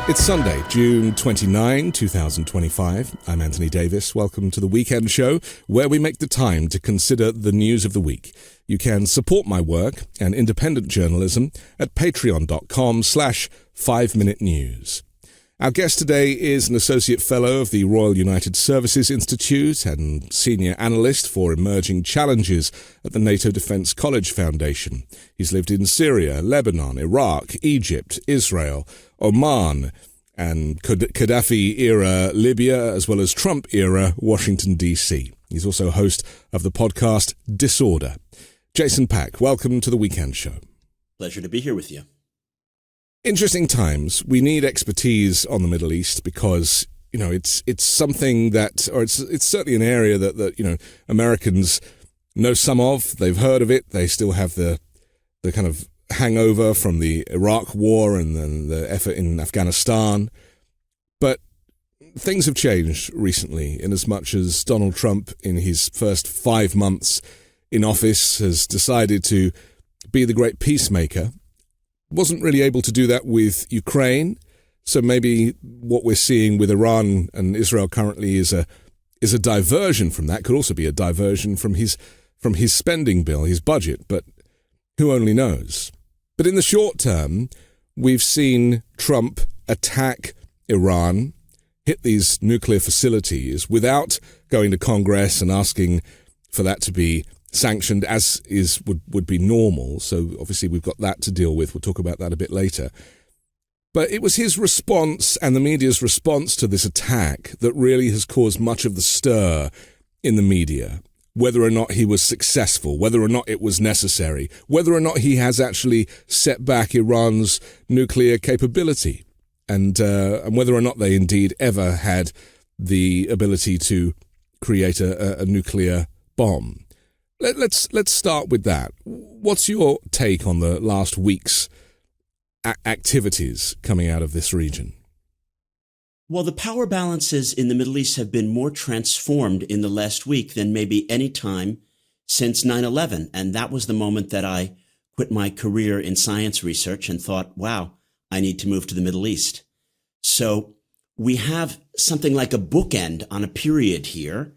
It's Sunday, June 29, 2025. I'm Anthony Davis. Welcome to the Weekend Show, where we make the time to consider the news of the week. You can support my work and independent journalism at patreon.com/5 Minute News. Our guest today is an Associate Fellow of the Royal United Services Institute and Senior Analyst for Emerging Challenges at the NATO Defence College Foundation. He's lived in Syria, Lebanon, Iraq, Egypt, Israel, Oman, and Gaddafi-era Libya, as well as Trump-era Washington, D.C. He's also host of the podcast Disorder. Jason Pack, welcome to the Weekend Show. Pleasure to be here with you. Interesting times. We need expertise on the Middle East because, it's something that, or it's certainly an area that Americans know some of. They've heard of it. They still have the kind of hangover from the Iraq war and then the effort in Afghanistan. But things have changed recently in as much as Donald Trump, in his first 5 months in office, has decided to be the great peacemaker. Wasn't really able to do that with Ukraine. So maybe what we're seeing with Iran and Israel currently is a diversion from that. Could also be a diversion from his spending bill, his budget, but who only knows. But in the short term, we've seen Trump attack Iran, hit these nuclear facilities without going to Congress and asking for that to be sanctioned as would be normal. So obviously we've got that to deal with. We'll talk about that a bit later. But it was his response and the media's response to this attack that really has caused much of the stir in the media. Whether or not he was successful, whether or not it was necessary, whether or not he has actually set back Iran's nuclear capability, and whether or not they indeed ever had the ability to create a nuclear bomb. Let's start with that. What's your take on the last week's activities coming out of this region? Well, the power balances in the Middle East have been more transformed in the last week than maybe any time since 9/11. And that was the moment that I quit my career in science research and thought, wow, I need to move to the Middle East. So we have something like a bookend on a period here.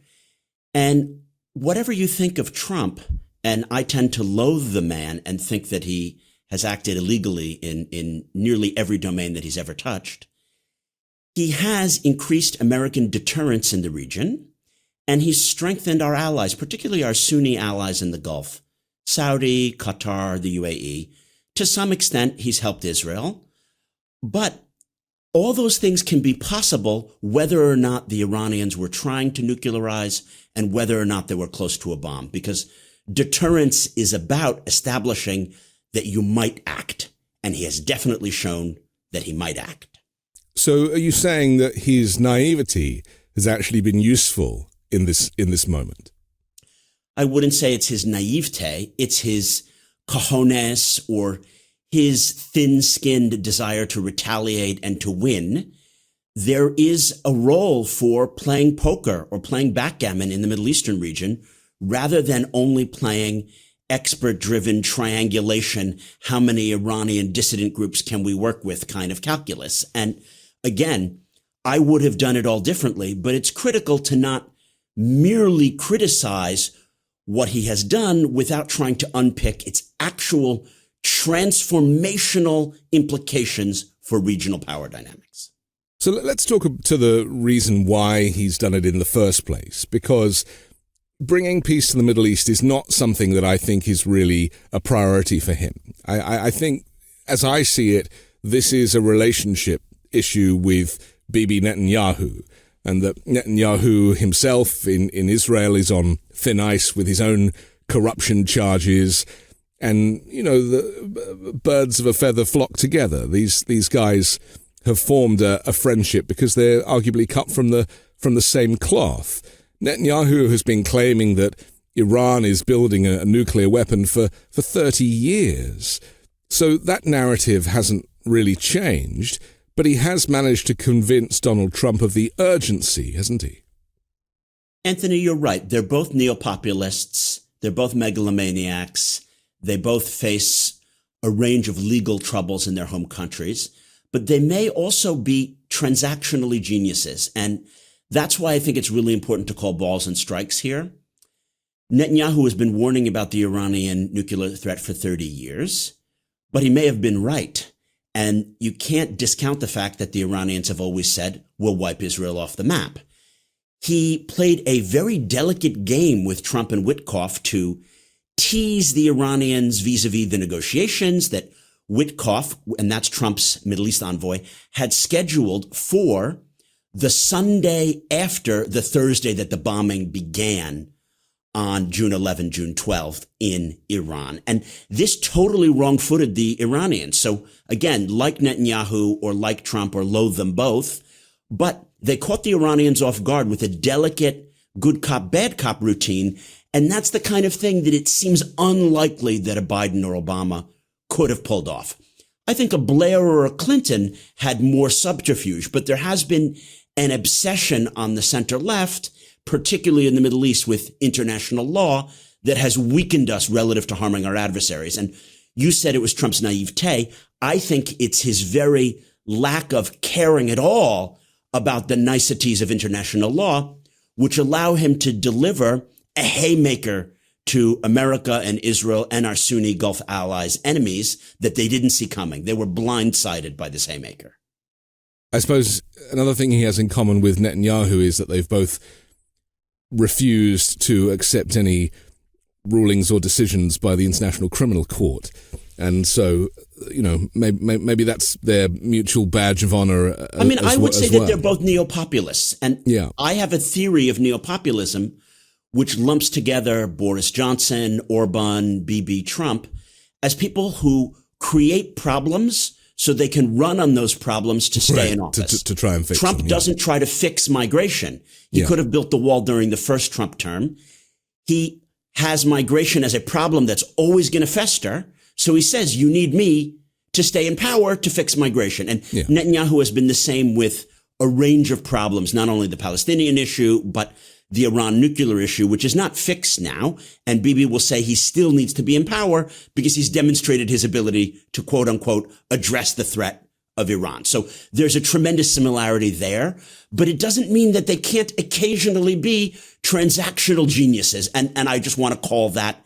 And whatever you think of Trump, and I tend to loathe the man and think that he has acted illegally in nearly every domain that he's ever touched, he has increased American deterrence in the region, and he's strengthened our allies, particularly our Sunni allies in the Gulf, Saudi, Qatar, the UAE. To some extent, he's helped Israel. But all those things can be possible whether or not the Iranians were trying to nuclearize and whether or not they were close to a bomb, because deterrence is about establishing that you might act, and he has definitely shown that he might act. So are you saying that his naivety has actually been useful in this moment? I wouldn't say it's his naivete. It's his cojones, or his thin-skinned desire to retaliate and to win. There is a role for playing poker or playing backgammon in the Middle Eastern region rather than only playing expert-driven triangulation, how many Iranian dissident groups can we work with kind of calculus. And again, I would have done it all differently, but it's critical to not merely criticize what he has done without trying to unpick its actual transformational implications for regional power dynamics. So let's talk to the reason why he's done it in the first place, because bringing peace to the Middle East is not something that I think is really a priority for him. I think, as I see it, this is a relationship issue with Bibi Netanyahu, and that Netanyahu himself in Israel is on thin ice with his own corruption charges. And, the birds of a feather flock together. These guys have formed a friendship because they're arguably cut from the same cloth. Netanyahu has been claiming that Iran is building a nuclear weapon for 30 years. So that narrative hasn't really changed, but he has managed to convince Donald Trump of the urgency, hasn't he? Anthony, you're right. They're both neopopulists. They're both megalomaniacs. They both face a range of legal troubles in their home countries. but they may also be transactionally geniuses. And that's why I think it's really important to call balls and strikes here. Netanyahu has been warning about the Iranian nuclear threat for 30 years, but he may have been right. And you can't discount the fact that the Iranians have always said, we'll wipe Israel off the map. He played a very delicate game with Trump and Witkoff to tease the Iranians vis-a-vis the negotiations that Witkoff, and that's Trump's Middle East envoy, had scheduled for the Sunday after the Thursday that the bombing began on June 11, June 12th in Iran. And this totally wrong-footed the Iranians. So again, like Netanyahu or like Trump or loathe them both, but they caught the Iranians off guard with a delicate good cop, bad cop routine. And that's the kind of thing that it seems unlikely that a Biden or Obama could have pulled off. I think a Blair or a Clinton had more subterfuge, but there has been an obsession on the center left, particularly in the Middle East, with international law that has weakened us relative to harming our adversaries. And you said it was Trump's naivete. I think it's his very lack of caring at all about the niceties of international law, which allow him to deliver a haymaker to America and Israel and our Sunni Gulf allies, enemies that they didn't see coming. They were blindsided by this haymaker. I suppose another thing he has in common with Netanyahu is that they've both refused to accept any rulings or decisions by the International Criminal Court. And so, you know, maybe that's their mutual badge of honor. I would say that they're both neo-populists. And I have a theory of neo-populism which lumps together Boris Johnson, Orban, Bibi, Trump as people who create problems so they can run on those problems to stay in office. To try and fix Trump them, doesn't try to fix migration. He could have built the wall during the first Trump term. He has migration as a problem that's always going to fester. So he says, you need me to stay in power to fix migration. And Netanyahu has been the same with a range of problems, not only the Palestinian issue, but the Iran nuclear issue, which is not fixed now. And Bibi will say he still needs to be in power because he's demonstrated his ability to, quote unquote, address the threat of Iran. So there's a tremendous similarity there, but it doesn't mean that they can't occasionally be transactional geniuses. And I just want to call that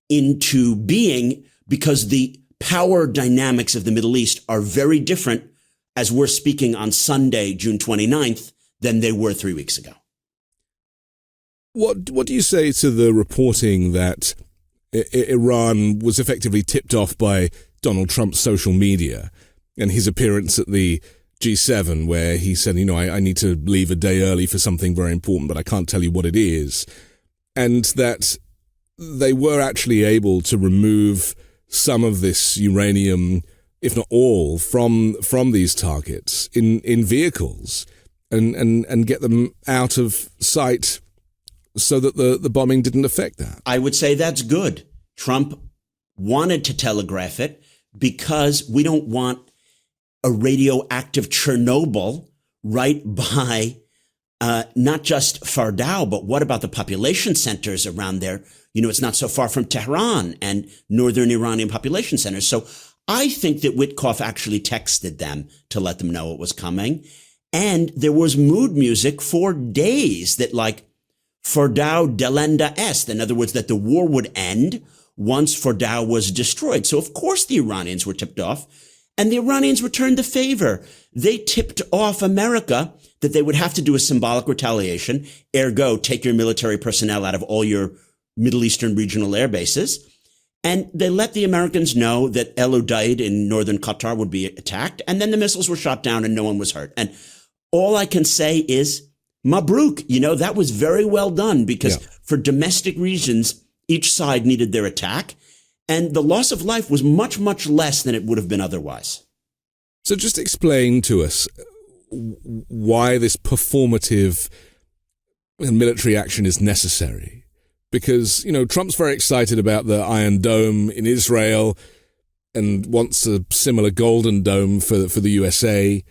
into being because the power dynamics of the Middle East are very different as we're speaking on Sunday, June 29th, than they were 3 weeks ago. What do you say to the reporting that Iran was effectively tipped off by Donald Trump's social media and his appearance at the G7 where he said, you know, I need to leave a day early for something very important, but I can't tell you what it is, and that they were actually able to remove some of this uranium, if not all, from these targets in vehicles and get them out of sight so that the bombing didn't affect that. I would say that's good. Trump wanted to telegraph it because we don't want a radioactive Chernobyl right by not just Fardao, but what about the population centers around there? You know, it's not so far from Tehran and northern Iranian population centers. So I think that Witkoff actually texted them to let them know it was coming. And there was mood music for days that like, Fardao delenda est. In other words, that the war would end once Fardao was destroyed. So, of course, the Iranians were tipped off, and the Iranians returned the favor. They tipped off America that they would have to do a symbolic retaliation, ergo, take your military personnel out of all your Middle Eastern regional air bases. And they let the Americans know that El Udeid in northern Qatar would be attacked, and then the missiles were shot down and no one was hurt. And all I can say is, Mabruk, you know, that was very well done because for domestic reasons, each side needed their attack. And the loss of life was much, much less than it would have been otherwise. So just explain to us why this performative military action is necessary. Because, you know, Trump's very excited about the Iron Dome in Israel and wants a similar Golden Dome for the USA,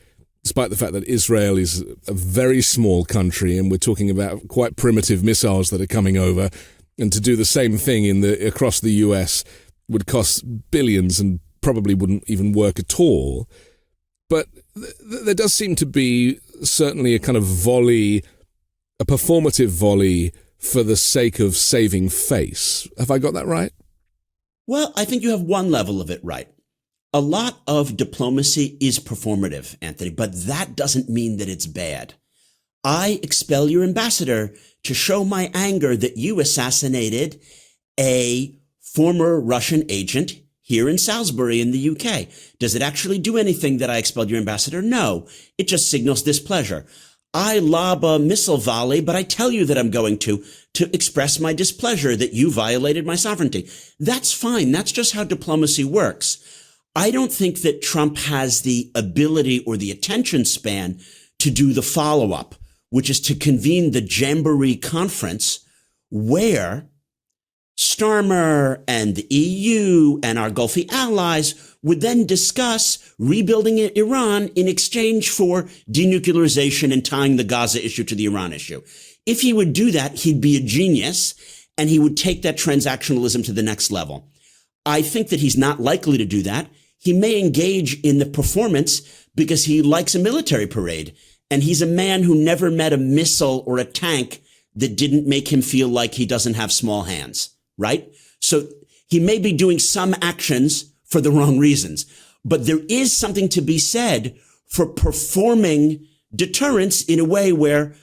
despite the fact that Israel is a very small country and we're talking about quite primitive missiles that are coming over, and to do the same thing across the US would cost billions and probably wouldn't even work at all. But there does seem to be certainly a kind of volley, a performative volley for the sake of saving face. Have I got that right? Well, I think you have one level of it right. A lot of diplomacy is performative, Anthony, but that doesn't mean that it's bad. I expel your ambassador to show my anger that you assassinated a former Russian agent here in Salisbury in the UK. Does it actually do anything that I expelled your ambassador? No. It just signals displeasure. I lob a missile volley, but I tell you that I'm going to express my displeasure that you violated my sovereignty. That's fine. That's just how diplomacy works. I don't think that Trump has the ability or the attention span to do the follow-up, which is to convene the Jamboree Conference where Starmer and the EU and our Gulfi allies would then discuss rebuilding Iran in exchange for denuclearization and tying the Gaza issue to the Iran issue. If he would do that, he'd be a genius and he would take that transactionalism to the next level. I think that he's not likely to do that. He may engage in the performance because he likes a military parade, and he's a man who never met a missile or a tank that didn't make him feel like he doesn't have small hands. Right? So he may be doing some actions for the wrong reasons, but there is something to be said for performing deterrence in a way where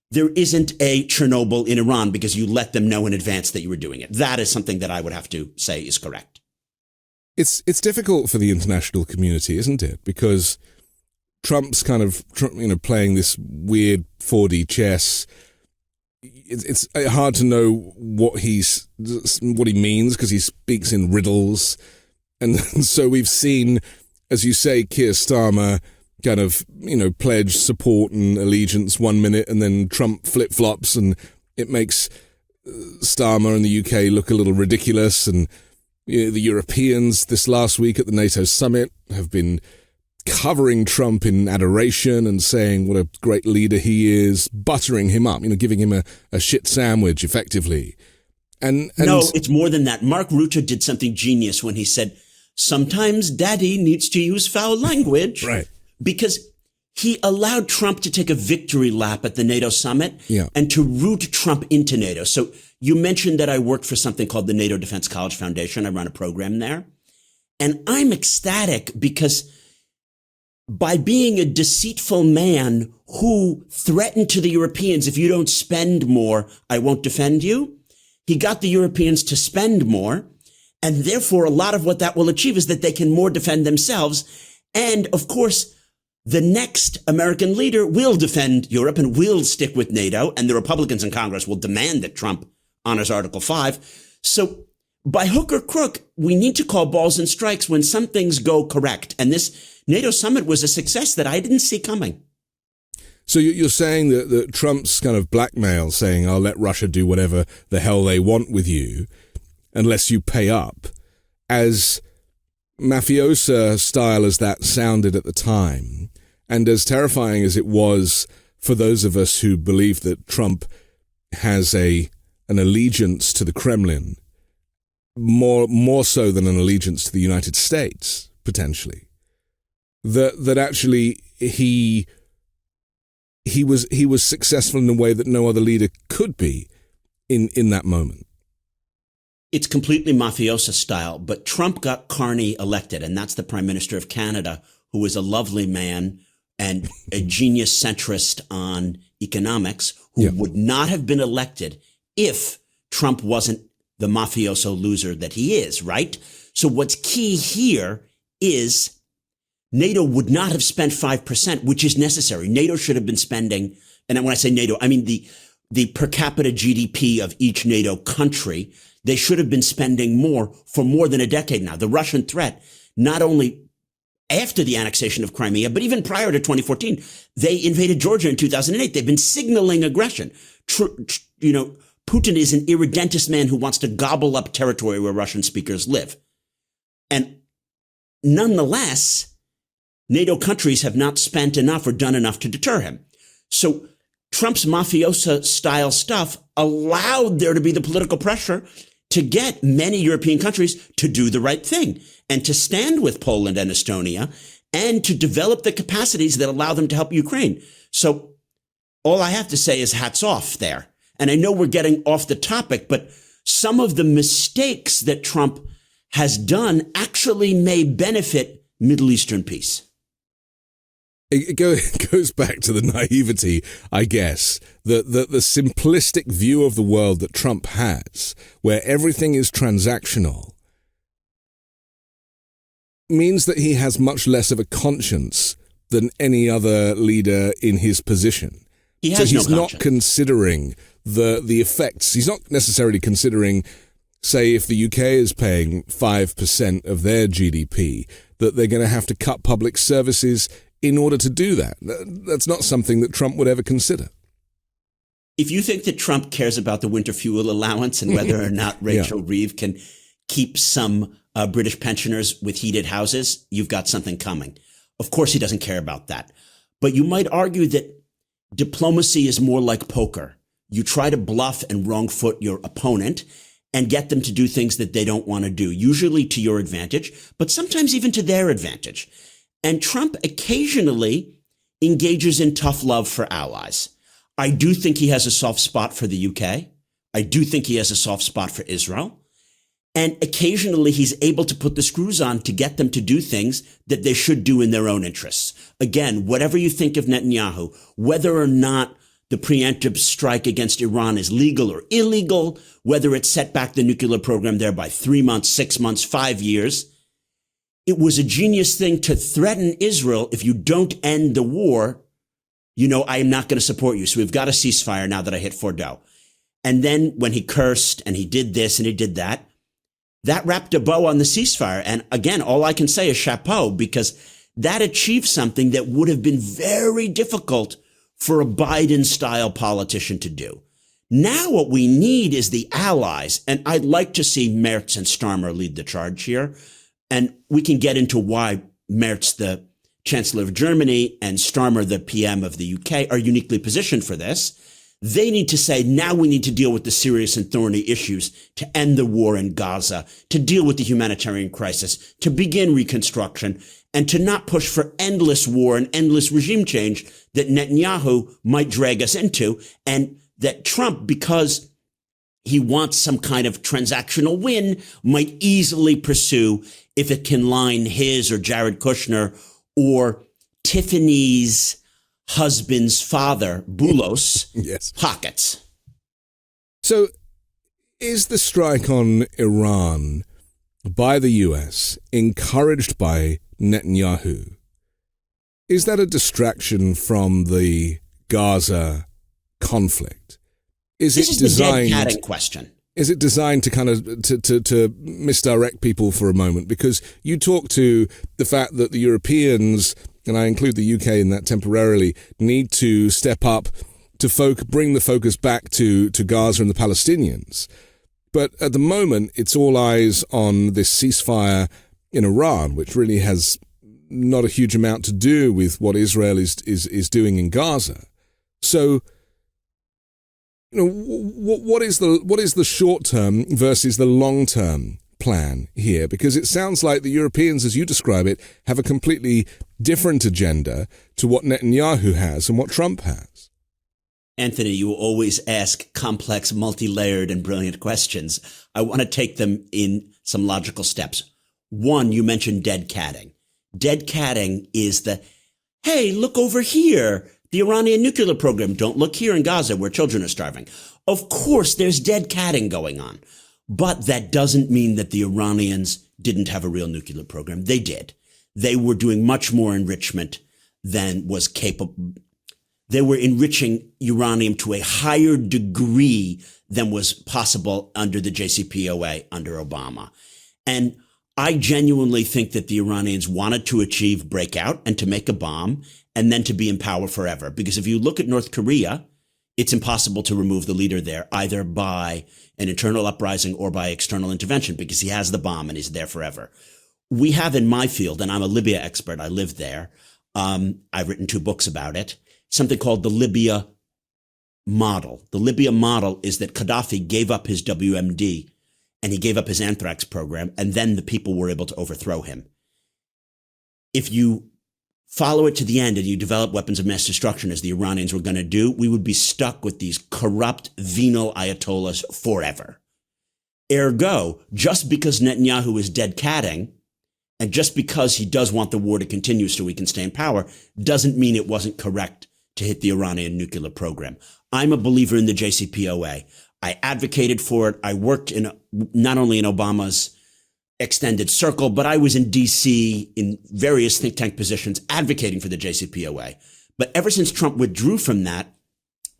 there isn't a Chernobyl in Iran because you let them know in advance that you were doing it. That is something that I would have to say is correct. It's difficult for the international community, isn't it? Because Trump's kind of, playing this weird 4D chess. It's hard to know what he means because he speaks in riddles. And so we've seen, as you say, Keir Starmer kind of, pledge support and allegiance 1 minute, and then Trump flip-flops, and it makes Starmer and the UK look a little ridiculous. And the Europeans this last week at the NATO summit have been covering Trump in adoration and saying what a great leader he is, buttering him up, giving him a shit sandwich effectively. And no, it's more than that. Mark Rutte did something genius when he said, sometimes daddy needs to use foul language. Right. Because he allowed Trump to take a victory lap at the NATO summit and to root Trump into NATO. So you mentioned that I worked for something called the NATO Defense College Foundation. I run a program there. And I'm ecstatic because by being a deceitful man who threatened to the Europeans, if you don't spend more, I won't defend you, he got the Europeans to spend more. And therefore, a lot of what that will achieve is that they can more defend themselves. And of course, the next American leader will defend Europe and will stick with NATO. And the Republicans in Congress will demand that Trump honors Article 5. So by hook or crook, we need to call balls and strikes when some things go correct. And this NATO summit was a success that I didn't see coming. So you're saying that Trump's kind of blackmail, saying, I'll let Russia do whatever the hell they want with you unless you pay up, as mafiosa style as that sounded at the time, and as terrifying as it was for those of us who believe that Trump has an allegiance to the Kremlin, more so than an allegiance to the United States, potentially. That actually he was successful in a way that no other leader could be in that moment. It's completely mafiosa style, but Trump got Carney elected, and that's the Prime Minister of Canada, who is a lovely man and a genius centrist on economics, who would not have been elected if Trump wasn't the mafioso loser that he is, right? So what's key here is NATO would not have spent 5%, which is necessary. NATO should have been spending, and when I say NATO, I mean the per capita GDP of each NATO country. They should have been spending more for more than a decade now. The Russian threat, not only after the annexation of Crimea, but even prior to 2014, they invaded Georgia in 2008. They've been signaling aggression. Putin is an irredentist man who wants to gobble up territory where Russian speakers live. And nonetheless, NATO countries have not spent enough or done enough to deter him. So Trump's mafiosa style stuff allowed there to be the political pressure to get many European countries to do the right thing and to stand with Poland and Estonia and to develop the capacities that allow them to help Ukraine. So all I have to say is hats off there. And I know we're getting off the topic, but some of the mistakes that Trump has done actually may benefit Middle Eastern peace. It goes back to the naivety, I guess, the simplistic view of the world that Trump has, where everything is transactional, means that he has much less of a conscience than any other leader in his position. He's not considering the effects. He's not necessarily considering, say, if the UK is paying 5% of their GDP, that they're going to have to cut public services in order to do that. That's not something that Trump would ever consider. If you think that Trump cares about the winter fuel allowance and whether or not Rachel Reeve can keep some British pensioners with heated houses, you've got something coming. Of course, he doesn't care about that. But you might argue that diplomacy is more like poker. You try to bluff and wrong foot your opponent and get them to do things that they don't want to do, usually to your advantage, but sometimes even to their advantage. And Trump occasionally engages in tough love for allies. I do think he has a soft spot for the UK. I do think he has a soft spot for Israel. And occasionally he's able to put the screws on to get them to do things that they should do in their own interests. Again, whatever you think of Netanyahu, whether or not the preemptive strike against Iran is legal or illegal, whether it set back the nuclear program there by 3 months, 6 months, 5 years, it was a genius thing to threaten Israel. If you don't end the war, I am not going to support you. So we've got a ceasefire now that I hit Fordo. And then when he cursed and he did this and he did that, that wrapped a bow on the ceasefire. And again, all I can say is chapeau, because that achieved something that would have been very difficult for a Biden-style politician to do. Now what we need is the allies. And I'd like to see Merz and Starmer lead the charge here. And we can get into why Merz, the Chancellor of Germany, and Starmer, the PM of the UK, are uniquely positioned for this. They need to say, now we need to deal with the serious and thorny issues to end the war in Gaza, to deal with the humanitarian crisis, to begin reconstruction, and to not push for endless war and endless regime change that Netanyahu might drag us into, and that Trump, because he wants some kind of transactional win, might easily pursue if it can line his or Jared Kushner or Tiffany's husband's father, Boulos, pockets. So is the strike on Iran by the US encouraged by Netanyahu? Is that a distraction from the Gaza conflict? This is the dead catting question. Is it designed to kind of to misdirect people for a moment? Because you talk to the fact that the Europeans, and I include the UK in that temporarily, need to step up to bring the focus back to Gaza and the Palestinians. But at the moment, it's all eyes on this ceasefire in Iran, which really has not a huge amount to do with what Israel is doing in Gaza. So, what is the short term versus the long term plan here? Because it sounds like the Europeans, as you describe it, have a completely different agenda to what Netanyahu has and what Trump has. Anthony, you always ask complex, multi-layered, and brilliant questions. I want to take them in some logical steps. One, you mentioned dead catting. Dead catting is hey, look over here. The Iranian nuclear program. Don't look here in Gaza where children are starving. Of course, there's dead catting going on. But that doesn't mean that the Iranians didn't have a real nuclear program. They did. They were doing much more enrichment than was capable. They were enriching uranium to a higher degree than was possible under the JCPOA under Obama. And I genuinely think that the Iranians wanted to achieve breakout and to make a bomb and then to be in power forever. Because if you look at North Korea, it's impossible to remove the leader there, either by an internal uprising or by external intervention, because he has the bomb and he's there forever. We have in my field, and I'm a Libya expert, I lived there. I've written 2 books about it, something called the Libya model. The Libya model is that Gaddafi gave up his WMD and he gave up his anthrax program, and then the people were able to overthrow him. If you follow it to the end and you develop weapons of mass destruction as the Iranians were going to do, we would be stuck with these corrupt, venal ayatollahs forever. Ergo, just because Netanyahu is dead catting, and just because he does want the war to continue so he can stay in power, doesn't mean it wasn't correct to hit the Iranian nuclear program. I'm a believer in the JCPOA. I advocated for it. I worked in not only in Obama's extended circle, but I was in DC in various think tank positions advocating for the JCPOA. But ever since Trump withdrew from that,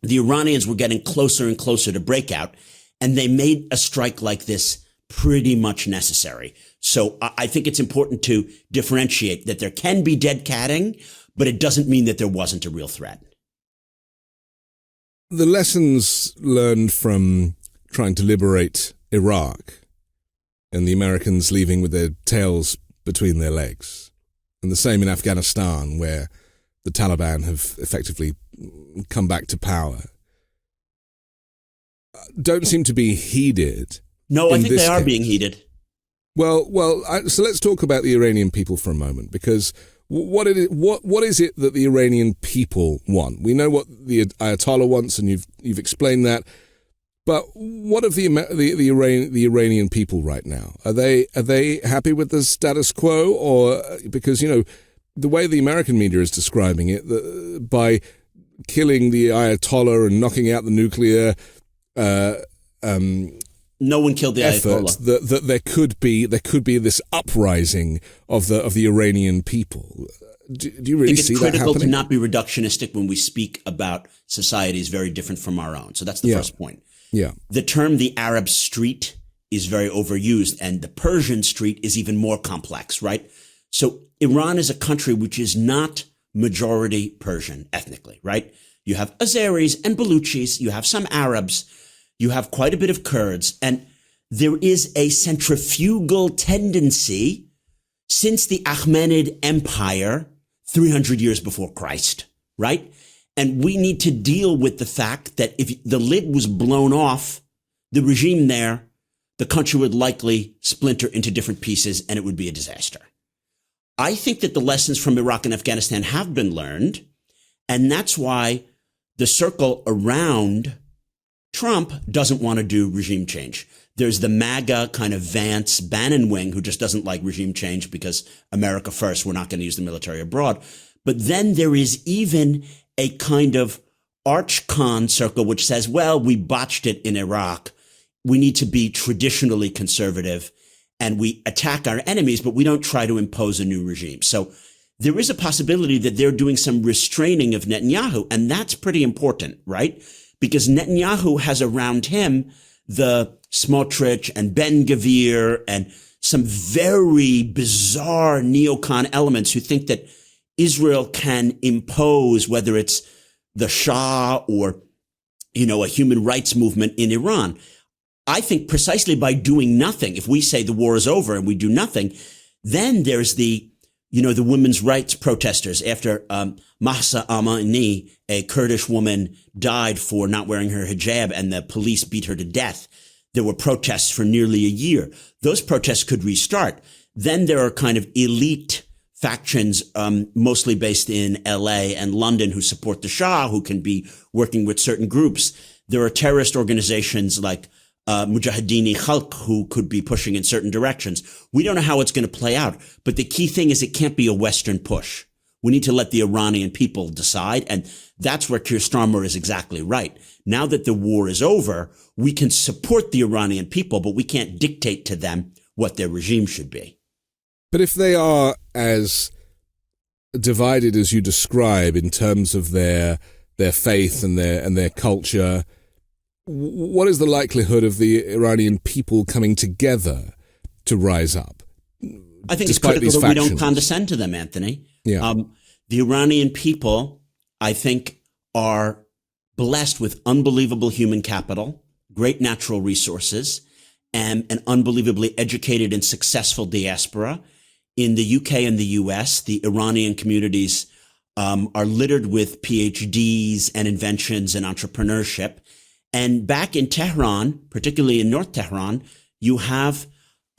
the Iranians were getting closer and closer to breakout, and they made a strike like this pretty much necessary. So I think it's important to differentiate that there can be dead catting, but it doesn't mean that there wasn't a real threat. The lessons learned from trying to liberate Iraq and the Americans leaving with their tails between their legs, and the same in Afghanistan, where the Taliban have effectively come back to power, don't seem to be heeded. No, I think they are being heeded. So let's talk about the Iranian people for a moment, because what is it that the Iranian people want? We know what the Ayatollah wants, and you've explained that. But what of the Iranian people right now? Are they happy with the status quo, or because the way the American media is describing it, by killing the Ayatollah and knocking out the nuclear no one killed the Ayatollah. That there could be this uprising of the Iranian people. Do you really see that happening? It's critical to not be reductionistic when we speak about societies very different from our own. So that's the first point. Yeah. The term the Arab street is very overused, and the Persian street is even more complex, right? So Iran is a country which is not majority Persian ethnically, right? You have Azeris and Baluchis, you have some Arabs, you have quite a bit of Kurds, and there is a centrifugal tendency since the Achaemenid Empire 300 years before Christ, right? And we need to deal with the fact that if the lid was blown off the regime there, the country would likely splinter into different pieces and it would be a disaster. I think that the lessons from Iraq and Afghanistan have been learned, and that's why the circle around Trump doesn't want to do regime change. There's the MAGA kind of Vance Bannon wing who just doesn't like regime change because America first, we're not going to use the military abroad. But then there is even a kind of arch-con circle which says, well, we botched it in Iraq. We need to be traditionally conservative and we attack our enemies, but we don't try to impose a new regime. So there is a possibility that they're doing some restraining of Netanyahu, and that's pretty important, right? Because Netanyahu has around him the Smotrich and Ben-Gvir and some very bizarre neocon elements who think that Israel can impose, whether it's the Shah or, a human rights movement in Iran. I think precisely by doing nothing, if we say the war is over and we do nothing, then there's the women's rights protesters after Mahsa Amini, a Kurdish woman, died for not wearing her hijab and the police beat her to death. There were protests for nearly a year. Those protests could restart. Then there are kind of elite factions, mostly based in LA and London, who support the Shah, who can be working with certain groups. There are terrorist organizations like Mujahideen Khalq who could be pushing in certain directions. We don't know how it's going to play out, but the key thing is it can't be a Western push. We need to let the Iranian people decide, and that's where Keir Starmer is exactly right. Now that the war is over, we can support the Iranian people, but we can't dictate to them what their regime should be. But if they are as divided as you describe in terms of their faith and their culture, what is the likelihood of the Iranian people coming together to rise up? I think it's critical that we don't condescend to them, Anthony. Yeah. The Iranian people, I think, are blessed with unbelievable human capital, great natural resources, and an unbelievably educated and successful diaspora. In the UK and the US, the Iranian communities are littered with PhDs and inventions and entrepreneurship. And back in Tehran, particularly in North Tehran, you have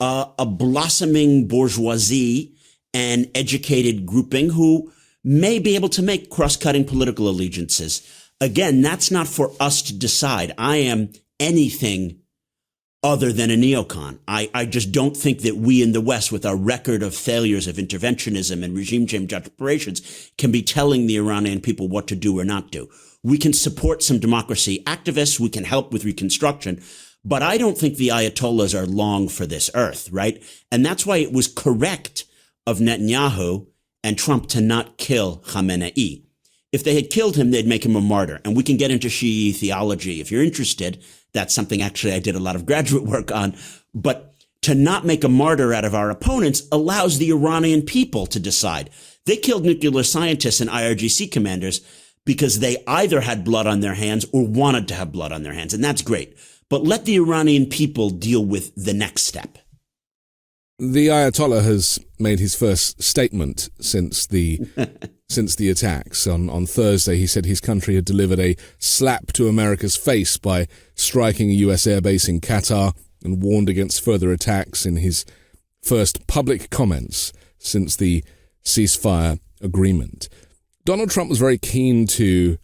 a blossoming bourgeoisie and educated grouping who may be able to make cross-cutting political allegiances. Again, that's not for us to decide. I am anything other than a neocon. I just don't think that we in the West, with our record of failures of interventionism and regime change operations, can be telling the Iranian people what to do or not do. We can support some democracy activists. We can help with reconstruction. But I don't think the Ayatollahs are long for this earth, right? And that's why it was correct of Netanyahu and Trump to not kill Khamenei. If they had killed him, they'd make him a martyr. And we can get into Shi'i theology if you're interested. That's something actually I did a lot of graduate work on. But to not make a martyr out of our opponents allows the Iranian people to decide. They killed nuclear scientists and IRGC commanders because they either had blood on their hands or wanted to have blood on their hands. And that's great. But let the Iranian people deal with the next step. The Ayatollah has made his first statement since the attacks. On Thursday, he said his country had delivered a slap to America's face by striking a U.S. airbase in Qatar and warned against further attacks in his first public comments since the ceasefire agreement. Donald Trump was very keen to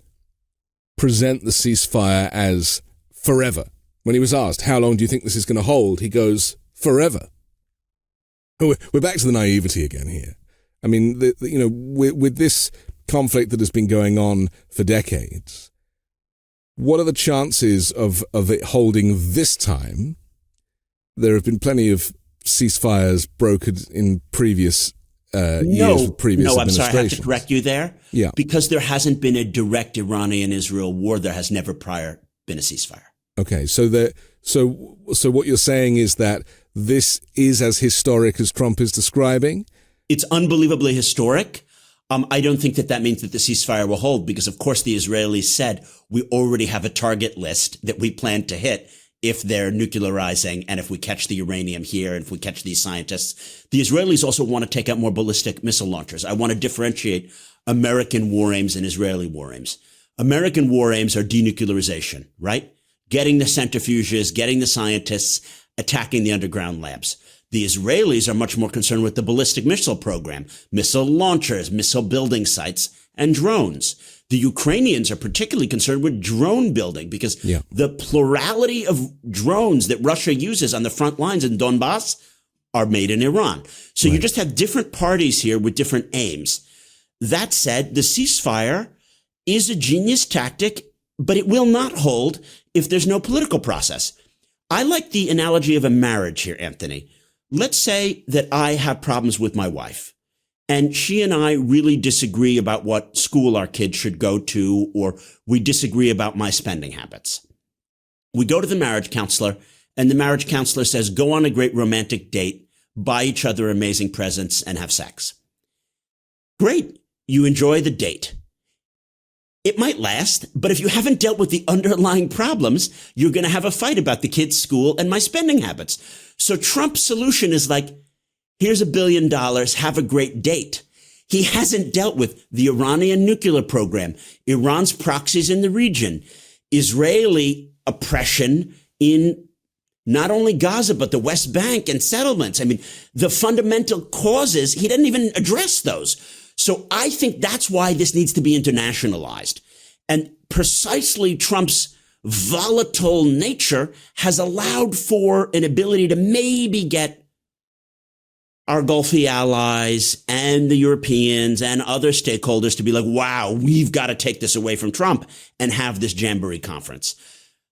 present the ceasefire as forever. When he was asked, how long do you think this is going to hold? He goes, forever. We're back to the naivety again here. I mean, with this conflict that has been going on for decades, what are the chances of it holding this time? There have been plenty of ceasefires brokered in previous years with previous administrations. No, I'm sorry, I have to correct you there. Yeah. Because there hasn't been a direct Iranian-Israel war, there has never prior been a ceasefire. Okay, so what you're saying is that this is as historic as Trump is describing? It's unbelievably historic. I don't think that means that the ceasefire will hold because, of course, the Israelis said we already have a target list that we plan to hit if they're nuclearizing and if we catch the uranium here and if we catch these scientists. The Israelis also want to take out more ballistic missile launchers. I want to differentiate American war aims and Israeli war aims. American war aims are denuclearization, right? Getting the centrifuges, getting the scientists, attacking the underground labs. The Israelis are much more concerned with the ballistic missile program, missile launchers, missile building sites, and drones. The Ukrainians are particularly concerned with drone building because the plurality of drones that Russia uses on the front lines in Donbass are made in Iran. So you just have different parties here with different aims. That said, the ceasefire is a genius tactic, but it will not hold if there's no political process. I like the analogy of a marriage here, Anthony. Let's say that I have problems with my wife and she and I really disagree about what school our kids should go to, or we disagree about my spending habits. We go to the marriage counselor and the marriage counselor says, go on a great romantic date, buy each other amazing presents and have sex. Great. You enjoy the date. It might last, but if you haven't dealt with the underlying problems, you're going to have a fight about the kids' school and my spending habits. So Trump's solution is like, here's $1 billion, have a great date. He hasn't dealt with the Iranian nuclear program, Iran's proxies in the region, Israeli oppression in not only Gaza, but the West Bank and settlements. I mean, the fundamental causes, he didn't even address those. So I think that's why this needs to be internationalized. And precisely Trump's volatile nature has allowed for an ability to maybe get our Gulfi allies and the Europeans and other stakeholders to be like, wow, we've got to take this away from Trump and have this Jamboree conference.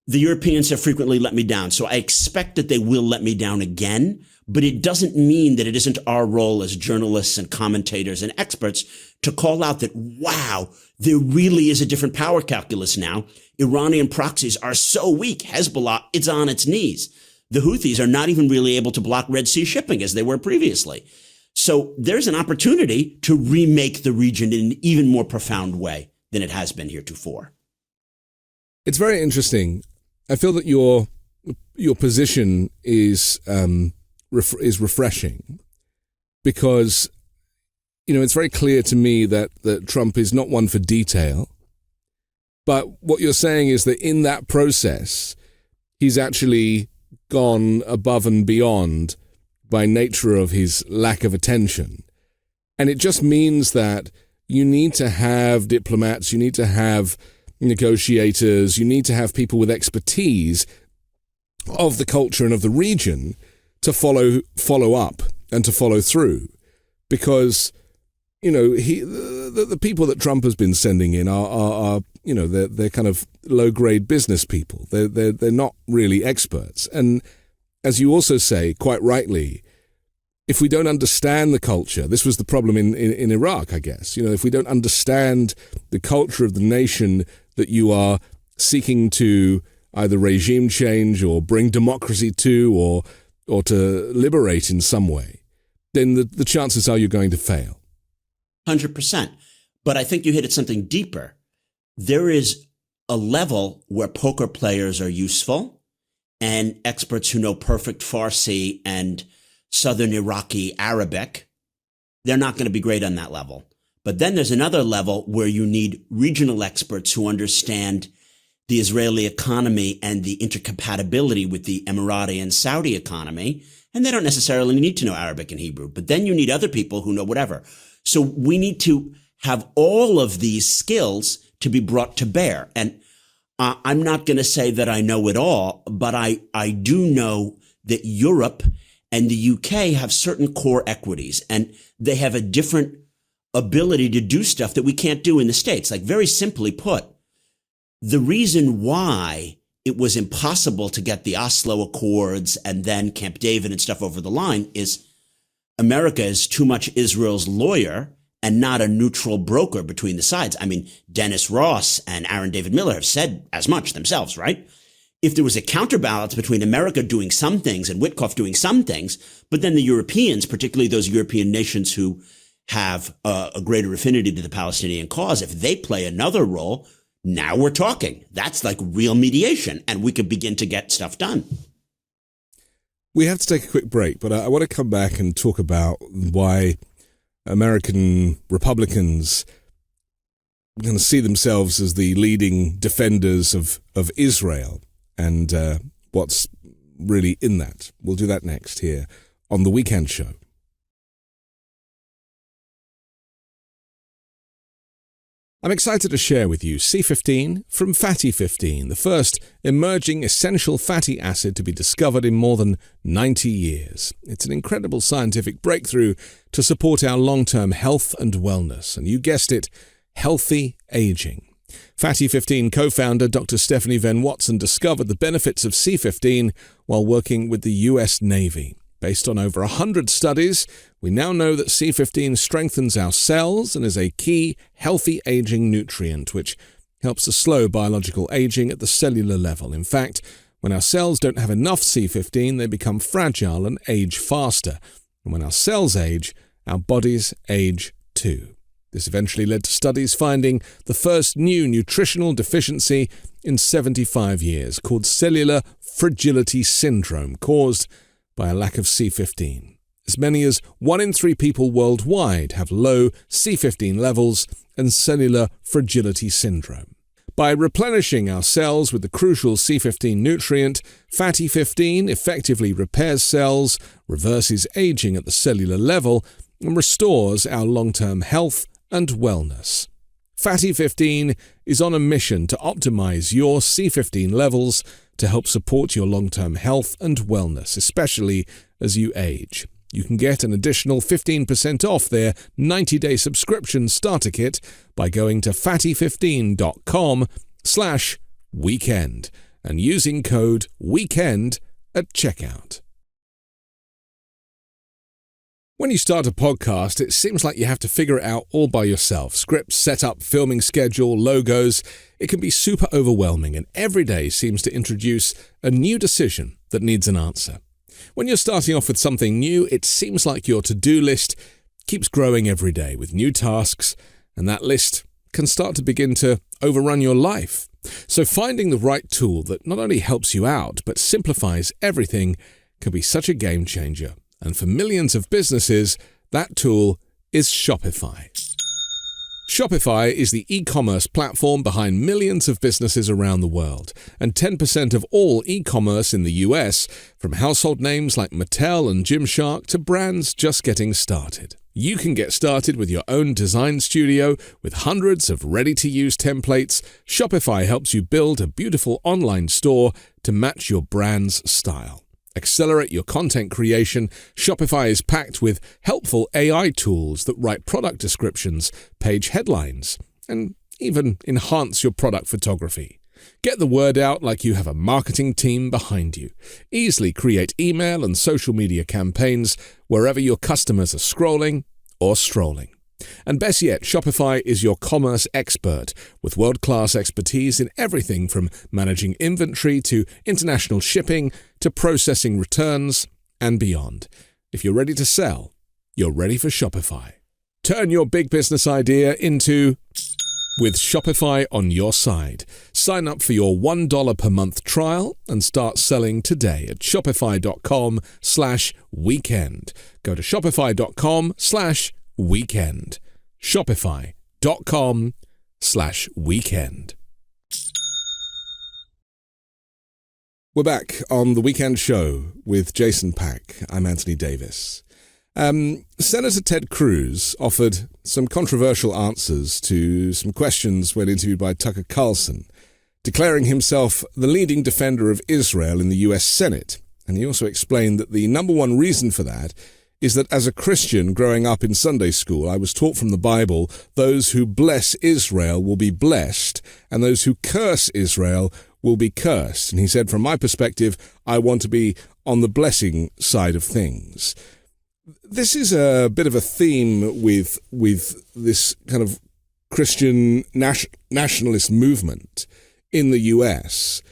The Europeans have frequently let me down, so I expect that they will let me down again. But it doesn't mean that it isn't our role as journalists and commentators and experts to call out that, wow, there really is a different power calculus now. Iranian proxies are so weak. Hezbollah, it's on its knees. The Houthis are not even really able to block Red Sea shipping as they were previously. So there's an opportunity to remake the region in an even more profound way than it has been heretofore. It's very interesting. I feel that your position is refreshing because, it's very clear to me that Trump is not one for detail. But what you're saying is that in that process, he's actually gone above and beyond by nature of his lack of attention. And it just means that you need to have diplomats, you need to have negotiators, you need to have people with expertise of the culture and of the region to follow up and to follow through. Because, the people that Trump has been sending in are they're kind of low-grade business people. They're not really experts. And as you also say, quite rightly, if we don't understand the culture, this was the problem in Iraq, I guess. If we don't understand the culture of the nation that you are seeking to either regime change or bring democracy to or to liberate in some way, then the chances are you're going to fail. 100%. But I think you hit at something deeper. There is a level where poker players are useful and experts who know perfect Farsi and Southern Iraqi Arabic, they're not going to be great on that level. But then there's another level where you need regional experts who understand the Israeli economy and the intercompatibility with the Emirati and Saudi economy. And they don't necessarily need to know Arabic and Hebrew, but then you need other people who know whatever. So we need to have all of these skills to be brought to bear. And I'm not going to say that I know it all, but I do know that Europe and the UK have certain core equities, and they have a different ability to do stuff that we can't do in the States. Like, very simply put, the reason why it was impossible to get the Oslo Accords and then Camp David and stuff over the line is America is too much Israel's lawyer and not a neutral broker between the sides. I mean, Dennis Ross and Aaron David Miller have said as much themselves, right? If there was a counterbalance between America doing some things and Witkoff doing some things, but then the Europeans, particularly those European nations who have a greater affinity to the Palestinian cause, if they play another role, now we're talking. That's like real mediation, and we could begin to get stuff done. We have to take a quick break, but I want to come back and talk about why American Republicans are going to see themselves as the leading defenders of Israel and what's really in that. We'll do that next here on The Weekend Show. I'm excited to share with you C15 from Fatty 15, the first emerging essential fatty acid to be discovered in more than 90 years. It's an incredible scientific breakthrough to support our long-term health and wellness, and you guessed it, healthy aging. Fatty 15 co-founder Dr. Stephanie Venn Watson discovered the benefits of C15 while working with the US Navy. Based on over 100 studies, we now know that C15 strengthens our cells and is a key healthy aging nutrient, which helps to slow biological aging at the cellular level. In fact, when our cells don't have enough C15, they become fragile and age faster. And when our cells age, our bodies age too. This eventually led to studies finding the first new nutritional deficiency in 75 years, called cellular fragility syndrome, caused by a lack of C15. As many as 1 in 3 people worldwide have low C15 levels and cellular fragility syndrome. By replenishing our cells with the crucial C15 nutrient, Fatty 15 effectively repairs cells, reverses aging at the cellular level, and restores our long-term health and wellness. Fatty 15 is on a mission to optimize your C15 levels to help support your long-term health and wellness, especially as you age. You can get an additional 15% off their 90-day subscription starter kit by going to fatty15.com/weekend and using code WEEKEND at checkout. When you start a podcast, it seems like you have to figure it out all by yourself. Scripts, setup, filming schedule, logos. It can be super overwhelming, and every day seems to introduce a new decision that needs an answer. When you're starting off with something new, it seems like your to-do list keeps growing every day with new tasks, and that list can start to begin to overrun your life. So finding the right tool that not only helps you out, but simplifies everything can be such a game changer. And for millions of businesses, that tool is Shopify. Shopify is the e-commerce platform behind millions of businesses around the world, and 10% of all e-commerce in the US, from household names like Mattel and Gymshark to brands just getting started. You can get started with your own design studio with hundreds of ready-to-use templates. Shopify helps you build a beautiful online store to match your brand's style. Accelerate your content creation. Shopify is packed with helpful AI tools that write product descriptions, page headlines, and even enhance your product photography. Get the word out like you have a marketing team behind you. Easily create email and social media campaigns wherever your customers are scrolling or strolling. And best yet, Shopify is your commerce expert with world-class expertise in everything from managing inventory to international shipping to processing returns and beyond. If you're ready to sell, you're ready for Shopify. Turn your big business idea into with Shopify on your side. Sign up for your $1 per month trial and start selling today at shopify.com/weekend. Go to shopify.com/weekend. Shopify.com/weekend. We're back on the Weekend Show with Jason Pack. I'm Anthony Davis. Senator Ted Cruz offered some controversial answers to some questions when interviewed by Tucker Carlson, declaring himself the leading defender of Israel in the US Senate. And he also explained that the number one reason for that is that as a Christian growing up in Sunday school, I was taught from the Bible, those who bless Israel will be blessed, and those who curse Israel will be cursed. And he said, from my perspective, I want to be on the blessing side of things. This is a bit of a theme with this kind of Christian nationalist movement in the US.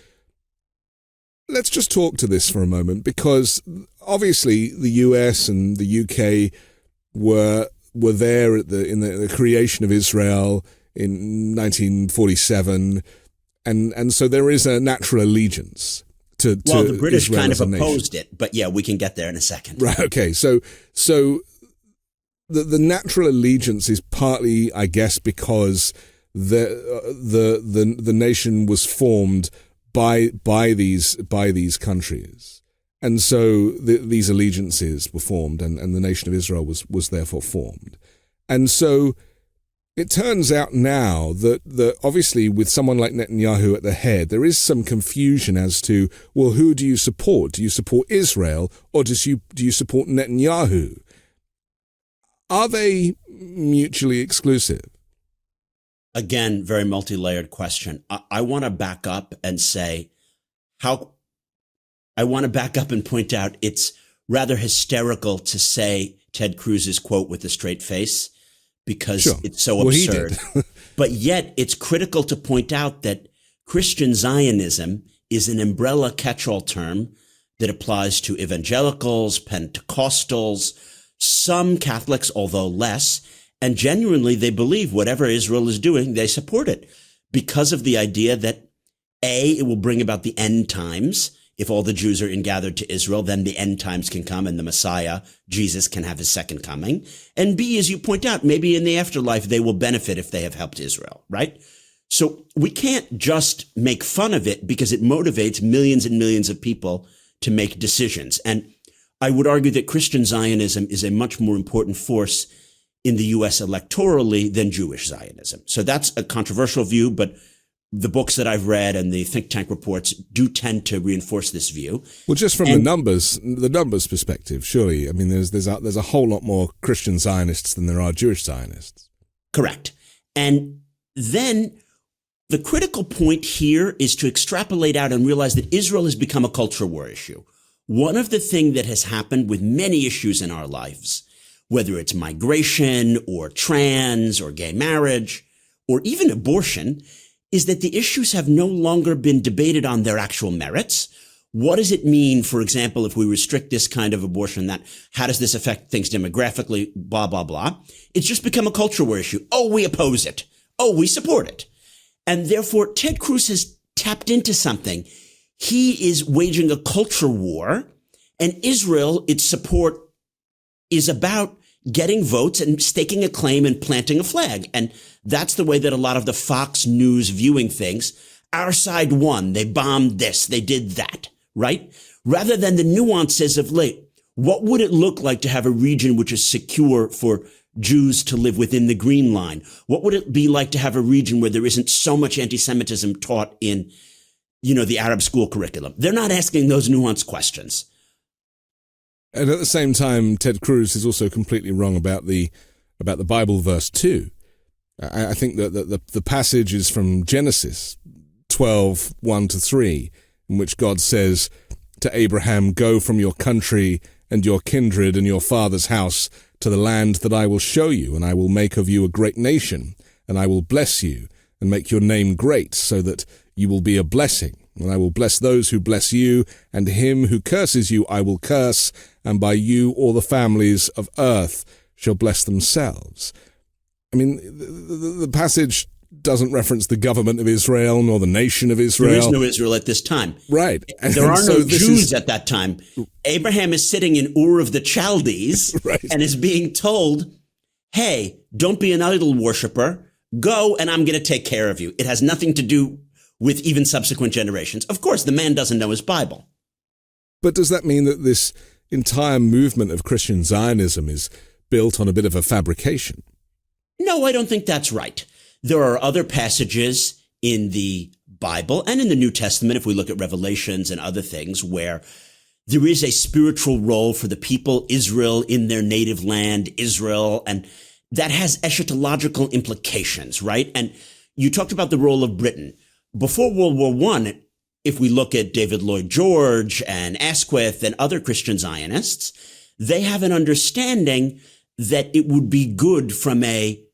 Let's just talk to this for a moment, because obviously the US and the UK were there at in the creation of Israel in 1947, and so there is a natural allegiance to the British Israel kind of as a opposed nation. it, but yeah, we can get there in a second. Right. Okay. So the natural allegiance is partly, I guess, because the nation was formed by these countries, and so these allegiances were formed, and the nation of Israel was therefore formed, and so it turns out now that obviously with someone like Netanyahu at the head, there is some confusion as to, well, who do you support? Do you support Israel, or do you support Netanyahu? Are they mutually exclusive? Again, very multi-layered question. I want to back up and say I want to back up and point out it's rather hysterical to say Ted Cruz's quote with a straight face, because it's so absurd. But yet it's critical to point out that Christian Zionism is an umbrella catch-all term that applies to evangelicals, Pentecostals, some Catholics, although less, and genuinely they believe whatever Israel is doing, they support it because of the idea that A, it will bring about the end times. If all the Jews are ingathered to Israel, then the end times can come and the Messiah, Jesus, can have his second coming. And B, as you point out, maybe in the afterlife, they will benefit if they have helped Israel, right? So we can't just make fun of it because it motivates millions and millions of people to make decisions. And I would argue that Christian Zionism is a much more important force in the U.S. electorally than Jewish Zionism. So that's a controversial view, but the books that I've read and the think tank reports do tend to reinforce this view. Well, just from the numbers perspective, surely, I mean, there's a whole lot more Christian Zionists than there are Jewish Zionists. Correct. And then the critical point here is to extrapolate out and realize that Israel has become a culture war issue. One of the things that has happened with many issues in our lives, whether it's migration or trans or gay marriage or even abortion, is that the issues have no longer been debated on their actual merits. What does it mean, for example, if we restrict this kind of abortion, that how does this affect things demographically, blah, blah, blah. It's just become a culture war issue. Oh, we oppose it. Oh, we support it. And therefore, Ted Cruz has tapped into something. He is waging a culture war, and Israel, its support is about getting votes and staking a claim and planting a flag. And that's the way that a lot of the Fox News viewing things. Our side won. They bombed this. They did that, right? Rather than the nuances of, what would it look like to have a region which is secure for Jews to live within the Green Line? What would it be like to have a region where there isn't so much anti-Semitism taught in, the Arab school curriculum? They're not asking those nuanced questions. And at the same time, Ted Cruz is also completely wrong about the Bible verse too. I think that the passage is from Genesis 12, 1-3, in which God says to Abraham, "Go from your country and your kindred and your father's house to the land that I will show you, and I will make of you a great nation, and I will bless you and make your name great, so that you will be a blessing. And I will bless those who bless you, and him who curses you I will curse, and by you all the families of earth shall bless themselves." I mean, the passage doesn't reference the government of Israel nor the nation of Israel. There is no Israel at this time. Right. There are no Jews at that time. Abraham is sitting in Ur of the Chaldees right. and is being told, hey, don't be an idol worshiper. Go and I'm going to take care of you. It has nothing to do with even subsequent generations. Of course, the man doesn't know his Bible. But does that mean that this entire movement of Christian Zionism is built on a bit of a fabrication? No, I don't think that's right. There are other passages in the Bible and in the New Testament, if we look at Revelations and other things, where there is a spiritual role for the people, Israel, in their native land, Israel, and that has eschatological implications, right? And you talked about the role of Britain. Before World War I, if we look at David Lloyd George and Asquith and other Christian Zionists, they have an understanding that it would be good from a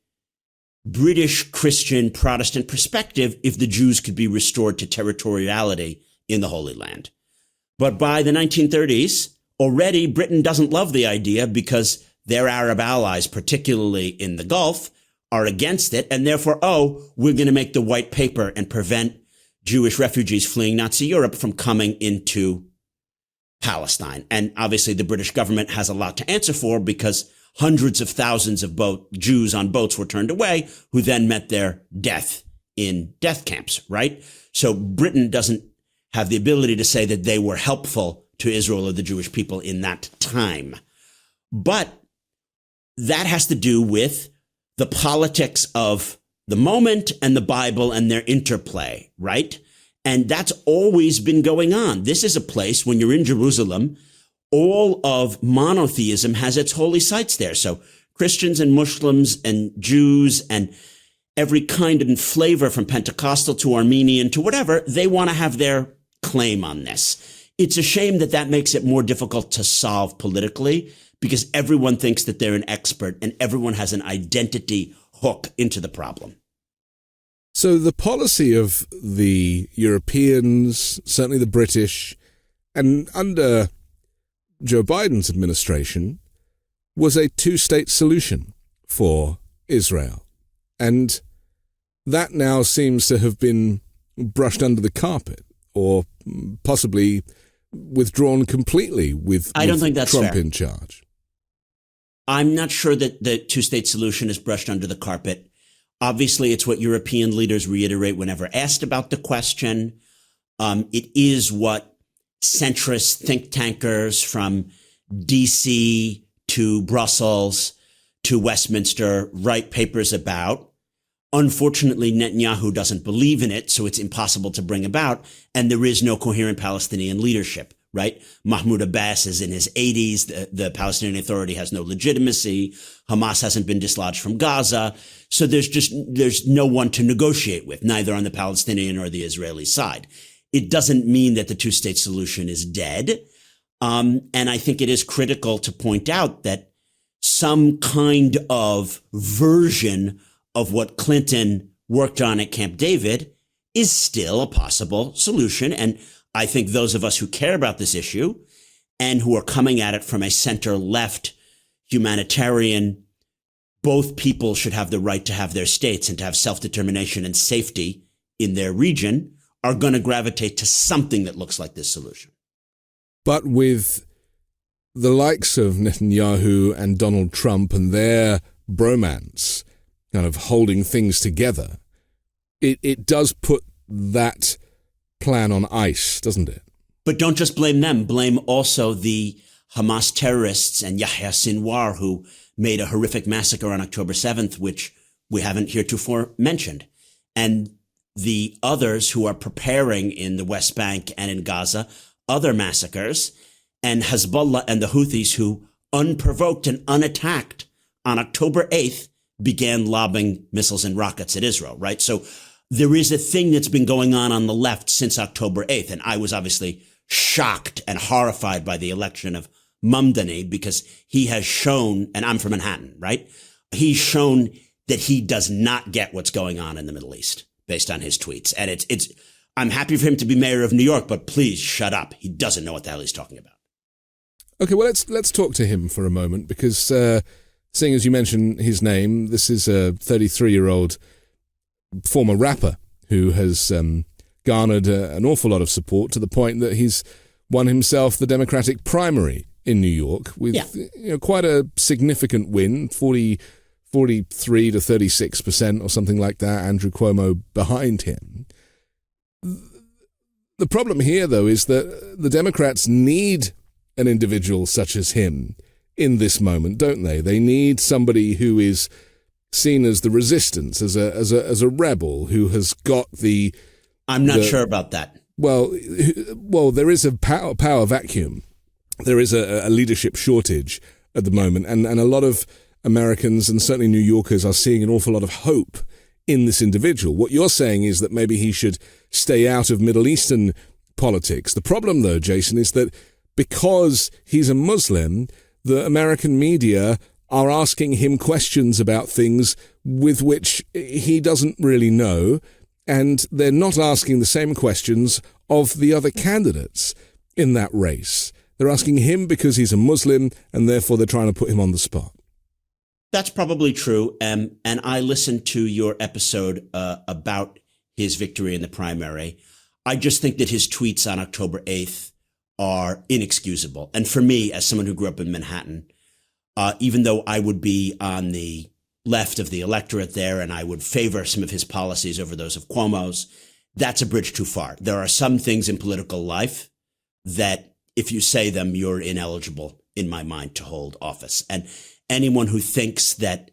British Christian Protestant perspective if the Jews could be restored to territoriality in the Holy Land. But by the 1930s, already Britain doesn't love the idea because their Arab allies, particularly in the Gulf, are against it. And therefore, we're going to make the white paper and prevent Jewish refugees fleeing Nazi Europe from coming into Palestine. And obviously the British government has a lot to answer for because hundreds of thousands of Jews on boats were turned away, who then met their death in death camps, right? So Britain doesn't have the ability to say that they were helpful to Israel or the Jewish people in that time. But that has to do with the politics of the moment and the Bible and their interplay, right? And that's always been going on. This is a place, when you're in Jerusalem, all of monotheism has its holy sites there. So Christians and Muslims and Jews and every kind and flavor from Pentecostal to Armenian to whatever, they want to have their claim on this. It's a shame that that makes it more difficult to solve politically because everyone thinks that they're an expert and everyone has an identity hook into the problem. So the policy of the Europeans, certainly the British, and under Joe Biden's administration was a two-state solution for Israel. And that now seems to have been brushed under the carpet or possibly withdrawn completely with I don't think that's Trump fair. in charge. I'm not sure that the two-state solution is brushed under the carpet. Obviously, it's what European leaders reiterate whenever asked about the question. It is what centrist think tankers from DC to Brussels to Westminster write papers about. Unfortunately, Netanyahu doesn't believe in it, so it's impossible to bring about. And there is no coherent Palestinian leadership, right? Mahmoud Abbas is in his 80s. The Palestinian Authority has no legitimacy. Hamas hasn't been dislodged from Gaza. So there's no one to negotiate with, neither on the Palestinian or the Israeli side. It doesn't mean that the two-state solution is dead. And I think it is critical to point out that some kind of version of what Clinton worked on at Camp David is still a possible solution. And I think those of us who care about this issue and who are coming at it from a center-left humanitarian, both people should have the right to have their states and to have self-determination and safety in their region, are going to gravitate to something that looks like this solution. But with the likes of Netanyahu and Donald Trump and their bromance kind of holding things together, it does put that plan on ice, doesn't it? But don't just blame them. Blame also the Hamas terrorists and Yahya Sinwar, who made a horrific massacre on October 7th, which we haven't heretofore mentioned. And the others who are preparing in the West Bank and in Gaza other massacres, and Hezbollah and the Houthis, who unprovoked and unattacked on October 8th began lobbing missiles and rockets at Israel, right? So there is a thing that's been going on the left since October 8th. And I was obviously shocked and horrified by the election of Mamdani, because he has shown, and I'm from Manhattan, right? He's shown that he does not get what's going on in the Middle East based on his tweets. And it's I'm happy for him to be mayor of New York, but please shut up. He doesn't know what the hell he's talking about. Okay, well, let's talk to him for a moment, because seeing as you mentioned his name, this is a 33-year-old former rapper who has garnered an awful lot of support, to the point that he's won himself the Democratic primary in New York with quite a significant win, 43 to 36% or something like that, Andrew Cuomo behind him. The problem here, though, is that the Democrats need an individual such as him in this moment, don't they? They need somebody who is seen as the resistance, as a rebel, who has got the... I'm not sure about that. Well, there is a power vacuum. There is a leadership shortage at the moment, and a lot of Americans and certainly New Yorkers are seeing an awful lot of hope in this individual. What you're saying is that maybe he should stay out of Middle Eastern politics. The problem, though, Jason, is that because he's a Muslim, the American media are asking him questions about things with which he doesn't really know, and they're not asking the same questions of the other candidates in that race. They're asking him because he's a Muslim, and therefore they're trying to put him on the spot. That's probably true. And I listened to your episode about his victory in the primary. I just think that his tweets on October 8th are inexcusable. And for me, as someone who grew up in Manhattan, even though I would be on the left of the electorate there and I would favor some of his policies over those of Cuomo's, that's a bridge too far. There are some things in political life that if you say them, you're ineligible, in my mind, to hold office. And anyone who thinks that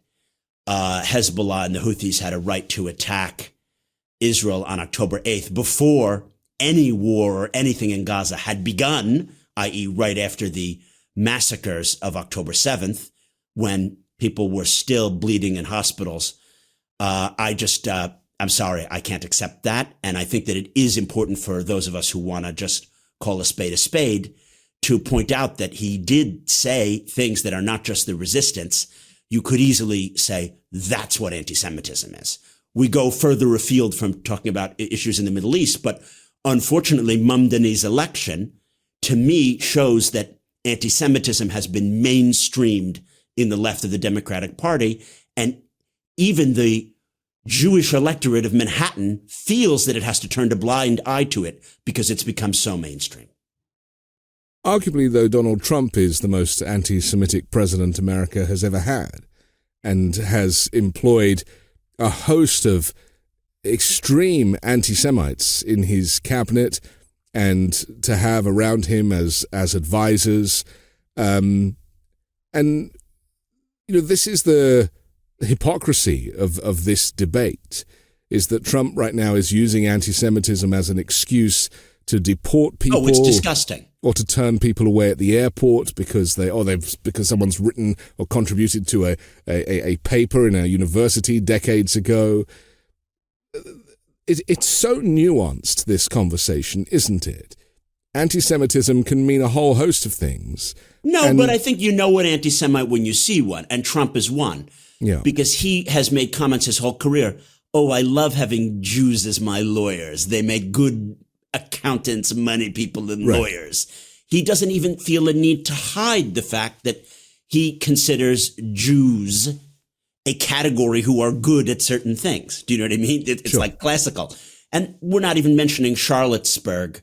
Hezbollah and the Houthis had a right to attack Israel on October 8th before any war or anything in Gaza had begun, i.e. right after the massacres of October 7th, when people were still bleeding in hospitals, I'm sorry, I can't accept that. And I think that it is important for those of us who want to just call a spade to point out that he did say things that are not just the resistance. You could easily say that's what anti-Semitism is. We go further afield from talking about issues in the Middle East, but unfortunately, Mamdani's election, to me, shows that anti-Semitism has been mainstreamed in the left of the Democratic Party, and even the Jewish electorate of Manhattan feels that it has to turn a blind eye to it because it's become so mainstream. Arguably, though, Donald Trump is the most anti-Semitic president America has ever had, and has employed a host of extreme anti-Semites in his cabinet and to have around him as advisors. And, this is the hypocrisy of this debate, is that Trump right now is using anti-Semitism as an excuse to deport people. Oh, it's disgusting. Or to turn people away at the airport because someone's written or contributed to a paper in a university decades ago. It's so nuanced, this conversation, isn't it? Anti-Semitism can mean a whole host of things. No, but I think you know an anti-Semite when you see one, and Trump is one. Yeah. Because he has made comments his whole career. Oh, I love having Jews as my lawyers. They make good accountants, money people, and lawyers. He doesn't even feel a need to hide the fact that he considers Jews a category who are good at certain things. Do you know what I mean? It's sure. Like classical. And we're not even mentioning Charlottesville,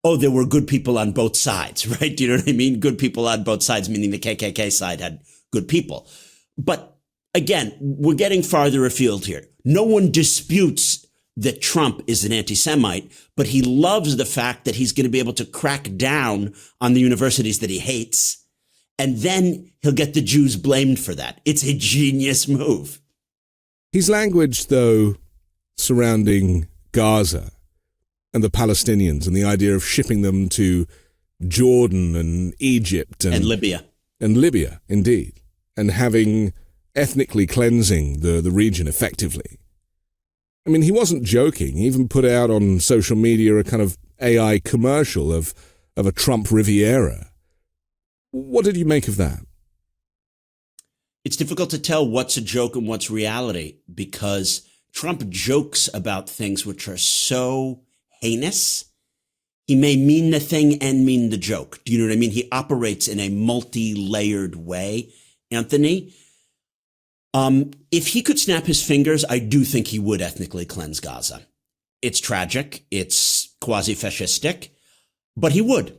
oh, there were good people on both sides, right? Do you know what I mean? Good people on both sides, meaning the KKK side had good people. But again, we're getting farther afield here. No one disputes that Trump is an anti-Semite, but he loves the fact that he's going to be able to crack down on the universities that he hates. And then he'll get the Jews blamed for that. It's a genius move. His language, though, surrounding Gaza and the Palestinians and the idea of shipping them to Jordan and Egypt and Libya. And Libya, indeed. And having ethnically cleansing the region effectively. I mean, he wasn't joking. He even put out on social media a kind of AI commercial of a Trump Riviera. What did you make of that? It's difficult to tell what's a joke and what's reality because Trump jokes about things which are so heinous. He may mean the thing and mean the joke. Do you know what I mean? He operates in a multi-layered way, Anthony. If he could snap his fingers, I do think he would ethnically cleanse Gaza. It's tragic. It's quasi-fascistic, but he would.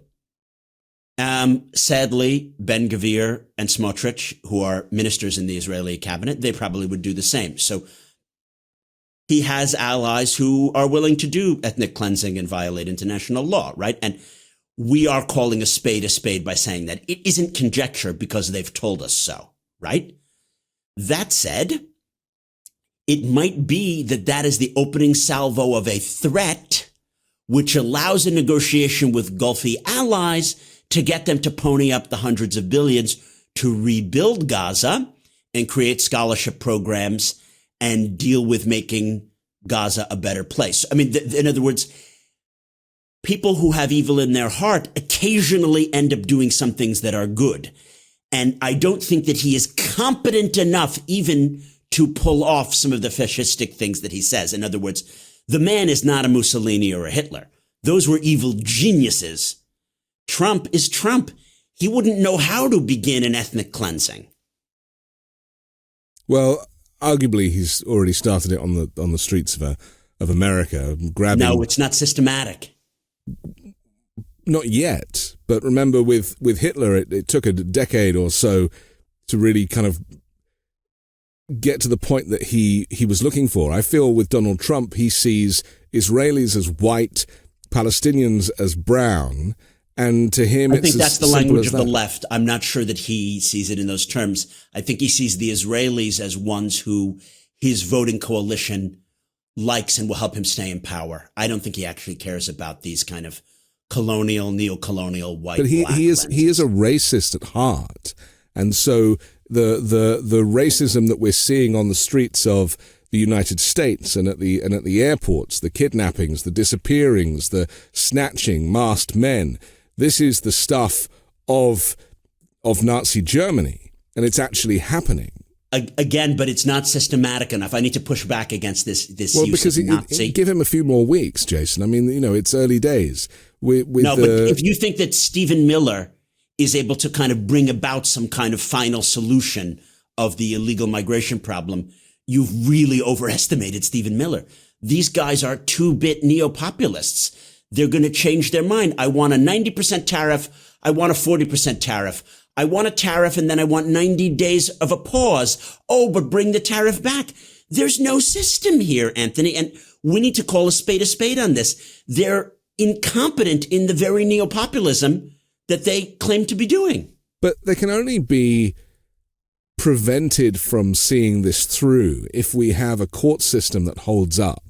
Sadly, Ben-Gvir and Smotrich, who are ministers in the Israeli cabinet, they probably would do the same. So he has allies who are willing to do ethnic cleansing and violate international law, right? And we are calling a spade by saying that. It isn't conjecture because they've told us so, right? That said, it might be that is the opening salvo of a threat, which allows a negotiation with Gulfi allies to get them to pony up the hundreds of billions to rebuild Gaza and create scholarship programs and deal with making Gaza a better place. I mean, in other words, people who have evil in their heart occasionally end up doing some things that are good. And I don't think that he is competent enough even to pull off some of the fascistic things that he says. In other words, the man is not a Mussolini or a Hitler. Those were evil geniuses. Trump is Trump. He wouldn't know how to begin an ethnic cleansing. Well, arguably, he's already started it on the streets of America, grabbing. No, it's not systematic. Not yet, but remember with Hitler, it took a decade or so to really kind of get to the point that he was looking for. I feel with Donald Trump, he sees Israelis as white, Palestinians as brown, and to him, I think that's the language of the left. I'm not sure that he sees it in those terms. I think he sees the Israelis as ones who his voting coalition likes and will help him stay in power. I don't think he actually cares about these kind of colonial, neo-colonial white. But he is a racist at heart, and so the racism that we're seeing on the streets of the United States and at the airports, the kidnappings, the disappearings, the snatching, masked men. This is the stuff of Nazi Germany, and it's actually happening. Again, but it's not systematic enough. I need to push back against this use because of Nazi. Give him a few more weeks, Jason. I mean, it's early days. But if you think that Stephen Miller is able to kind of bring about some kind of final solution of the illegal migration problem, you've really overestimated Stephen Miller. These guys are two-bit neo-populists. They're going to change their mind. I want a 90% tariff. I want a 40% tariff. I want a tariff and then I want 90 days of a pause. Oh, but bring the tariff back. There's no system here, Anthony. And we need to call a spade on this. They're incompetent in the very neo-populism that they claim to be doing. But they can only be prevented from seeing this through if we have a court system that holds up.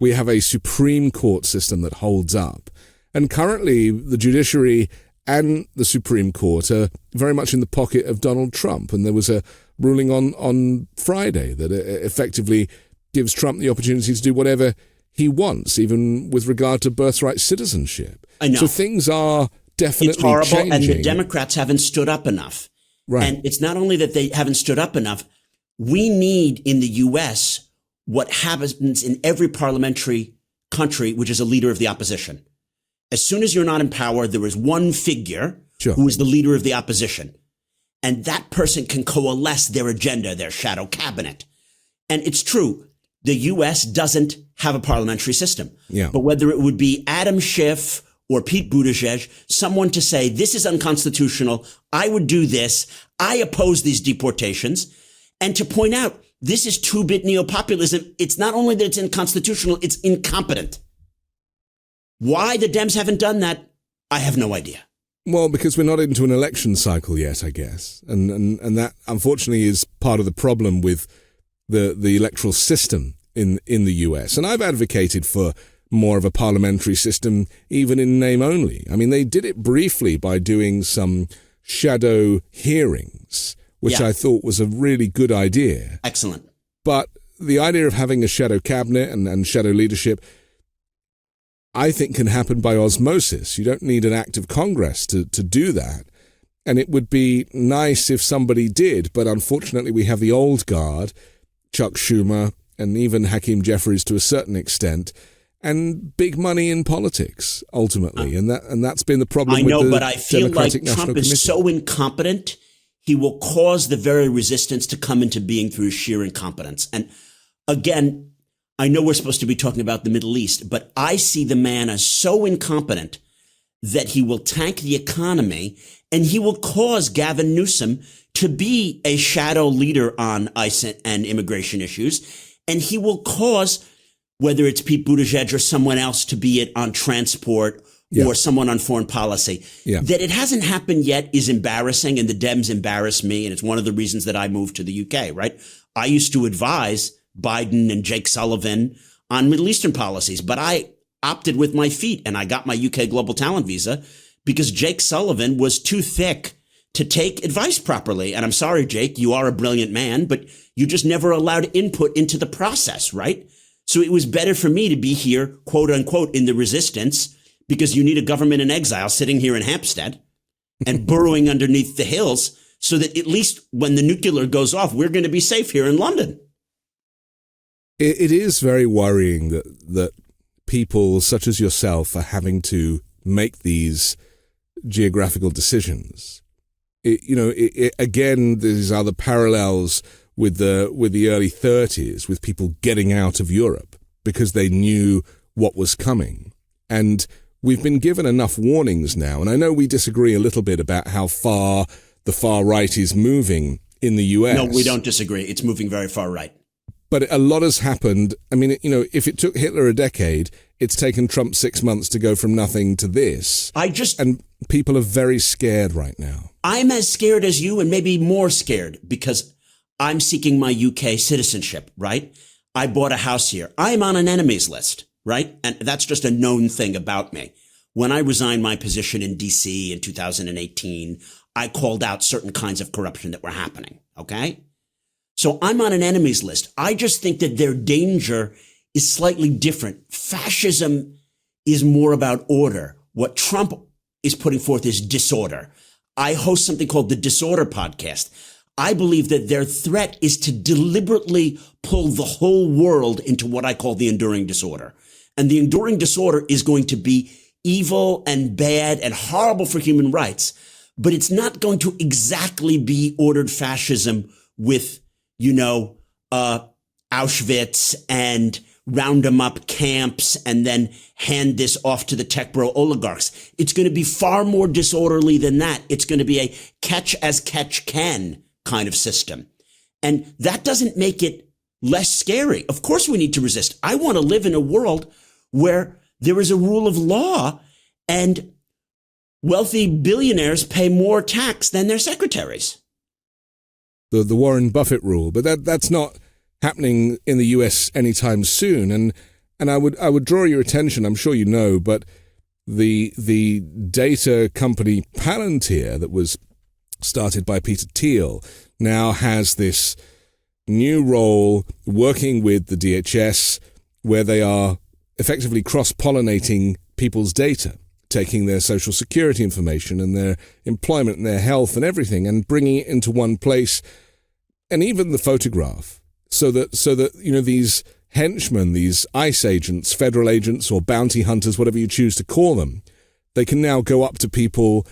We have a Supreme Court system that holds up. And currently, the judiciary and the Supreme Court are very much in the pocket of Donald Trump. And there was a ruling on Friday that effectively gives Trump the opportunity to do whatever he wants, even with regard to birthright citizenship. I know. So things are definitely it's horrible, changing. And the Democrats haven't stood up enough. Right. And it's not only that they haven't stood up enough. We need in the U.S. what happens in every parliamentary country, which is a leader of the opposition. As soon as you're not in power, there is one figure who is the leader of the opposition. And that person can coalesce their agenda, their shadow cabinet. And it's true, the U.S. doesn't have a parliamentary system. Yeah. But whether it would be Adam Schiff or Pete Buttigieg, someone to say, this is unconstitutional. I would do this. I oppose these deportations. And to point out, this is two-bit neopopulism. It's not only that it's unconstitutional, it's incompetent. Why the Dems haven't done that, I have no idea. Well, because we're not into an election cycle yet, I guess. And that, unfortunately, is part of the problem with the electoral system in the US. And I've advocated for more of a parliamentary system, even in name only. I mean, they did it briefly by doing some shadow hearings, which I thought was a really good idea. Excellent. But the idea of having a shadow cabinet and shadow leadership, I think, can happen by osmosis. You don't need an act of Congress to do that. And it would be nice if somebody did, but unfortunately we have the old guard, Chuck Schumer, and even Hakeem Jeffries to a certain extent, and big money in politics, ultimately. And that's been the problem with the but I feel Democratic like National Trump Committee. is so incompetent, he will cause the very resistance to come into being through sheer incompetence. And again, I know we're supposed to be talking about the Middle East, but I see the man as so incompetent that he will tank the economy and he will cause Gavin Newsom to be a shadow leader on ICE and immigration issues. And he will cause, whether it's Pete Buttigieg or someone else, to be it on transport or someone on foreign policy. That it hasn't happened yet is embarrassing, and the Dems embarrass me, and it's one of the reasons that I moved to the UK, right? I used to advise Biden and Jake Sullivan on Middle Eastern policies, but I opted with my feet, and I got my UK Global Talent visa because Jake Sullivan was too thick to take advice properly. And I'm sorry, Jake, you are a brilliant man, but you just never allowed input into the process, right? So it was better for me to be here, quote unquote, in the resistance, because you need a government in exile sitting here in Hampstead and burrowing underneath the hills so that at least when the nuclear goes off, we're going to be safe here in London. It is very worrying that people such as yourself are having to make these geographical decisions. Again, there's other parallels with the early 30s, with people getting out of Europe because they knew what was coming. And we've been given enough warnings now, and I know we disagree a little bit about how far the far right is moving in the US. No, we don't disagree. It's moving very far right. But a lot has happened. I mean, if it took Hitler a decade, it's taken Trump 6 months to go from nothing to this. And people are very scared right now. I'm as scared as you, and maybe more scared, because I'm seeking my UK citizenship, right? I bought a house here. I'm on an enemies list, right? And that's just a known thing about me. When I resigned my position in DC in 2018, I called out certain kinds of corruption that were happening, okay? So I'm on an enemies list. I just think that their danger is slightly different. Fascism is more about order. What Trump is putting forth is disorder. I host something called the Disorder Podcast. I believe that their threat is to deliberately pull the whole world into what I call the enduring disorder. And the enduring disorder is going to be evil and bad and horrible for human rights, but it's not going to exactly be ordered fascism with Auschwitz and round them up camps and then hand this off to the tech bro oligarchs. It's going to be far more disorderly than that. It's going to be a catch as catch can kind of system. And that doesn't make it less scary. Of course we need to resist. I want to live in a world where there is a rule of law and wealthy billionaires pay more tax than their secretaries. The Warren Buffett rule, but that's not happening in the US anytime soon. And I would draw your attention, I'm sure you know, but the data company Palantir that was started by Peter Thiel now has this new role working with the DHS where they are effectively cross-pollinating people's data, taking their social security information and their employment and their health and everything and bringing it into one place, and even the photograph, so that these henchmen, these ICE agents, federal agents or bounty hunters, whatever you choose to call them, they can now go up to people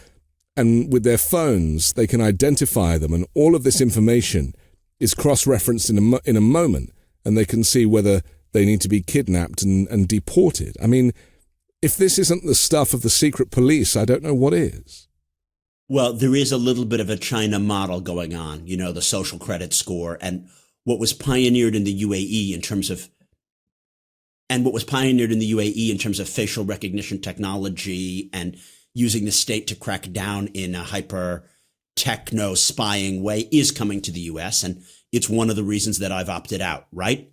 and with their phones they can identify them, and all of this information is cross-referenced in a moment, and they can see whether they need to be kidnapped and deported. I mean, if this isn't the stuff of the secret police, I don't know what is. Well, there is a little bit of a China model going on, the social credit score and what was pioneered in the UAE in terms of facial recognition technology and using the state to crack down in a hyper techno spying way is coming to the US. And it's one of the reasons that I've opted out, right?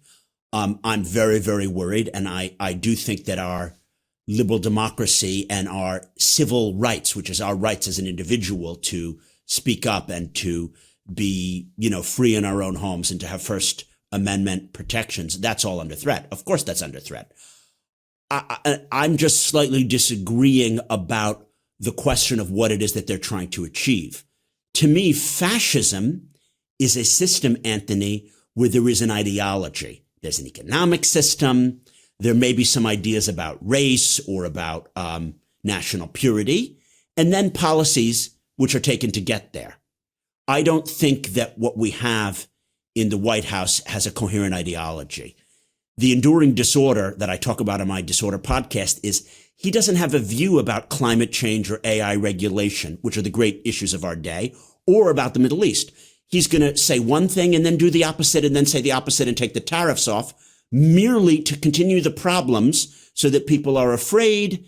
I'm very, very worried. And I do think that our liberal democracy and our civil rights, which is our rights as an individual to speak up and to be, free in our own homes and to have First Amendment protections, that's all under threat. Of course, that's under threat. I'm just slightly disagreeing about the question of what it is that they're trying to achieve. To me, fascism is a system, Anthony, where there is an ideology. There's an economic system. There may be some ideas about race or about national purity, and then policies which are taken to get there. I don't think that what we have in the White House has a coherent ideology. The enduring disorder that I talk about in my Disorder podcast is he doesn't have a view about climate change or AI regulation, which are the great issues of our day, or about the Middle East. He's going to say one thing and then do the opposite and then say the opposite and take the tariffs off, merely to continue the problems so that people are afraid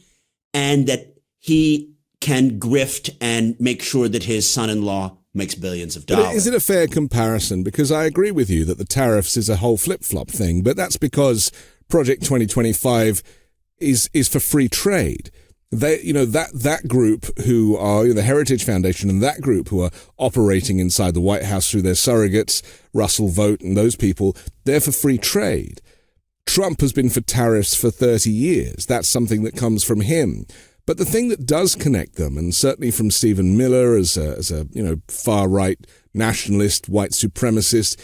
and that he can grift and make sure that his son-in-law makes billions of dollars. But is it a fair comparison? Because I agree with you that the tariffs is a whole flip-flop thing, but that's because Project 2025 is for free trade. They, that group who are the Heritage Foundation and that group who are operating inside the White House through their surrogates, Russell Vogt and those people, they're for free trade. Trump has been for tariffs for 30 years. That's something that comes from him. But the thing that does connect them, and certainly from Stephen Miller as a far-right nationalist, white supremacist,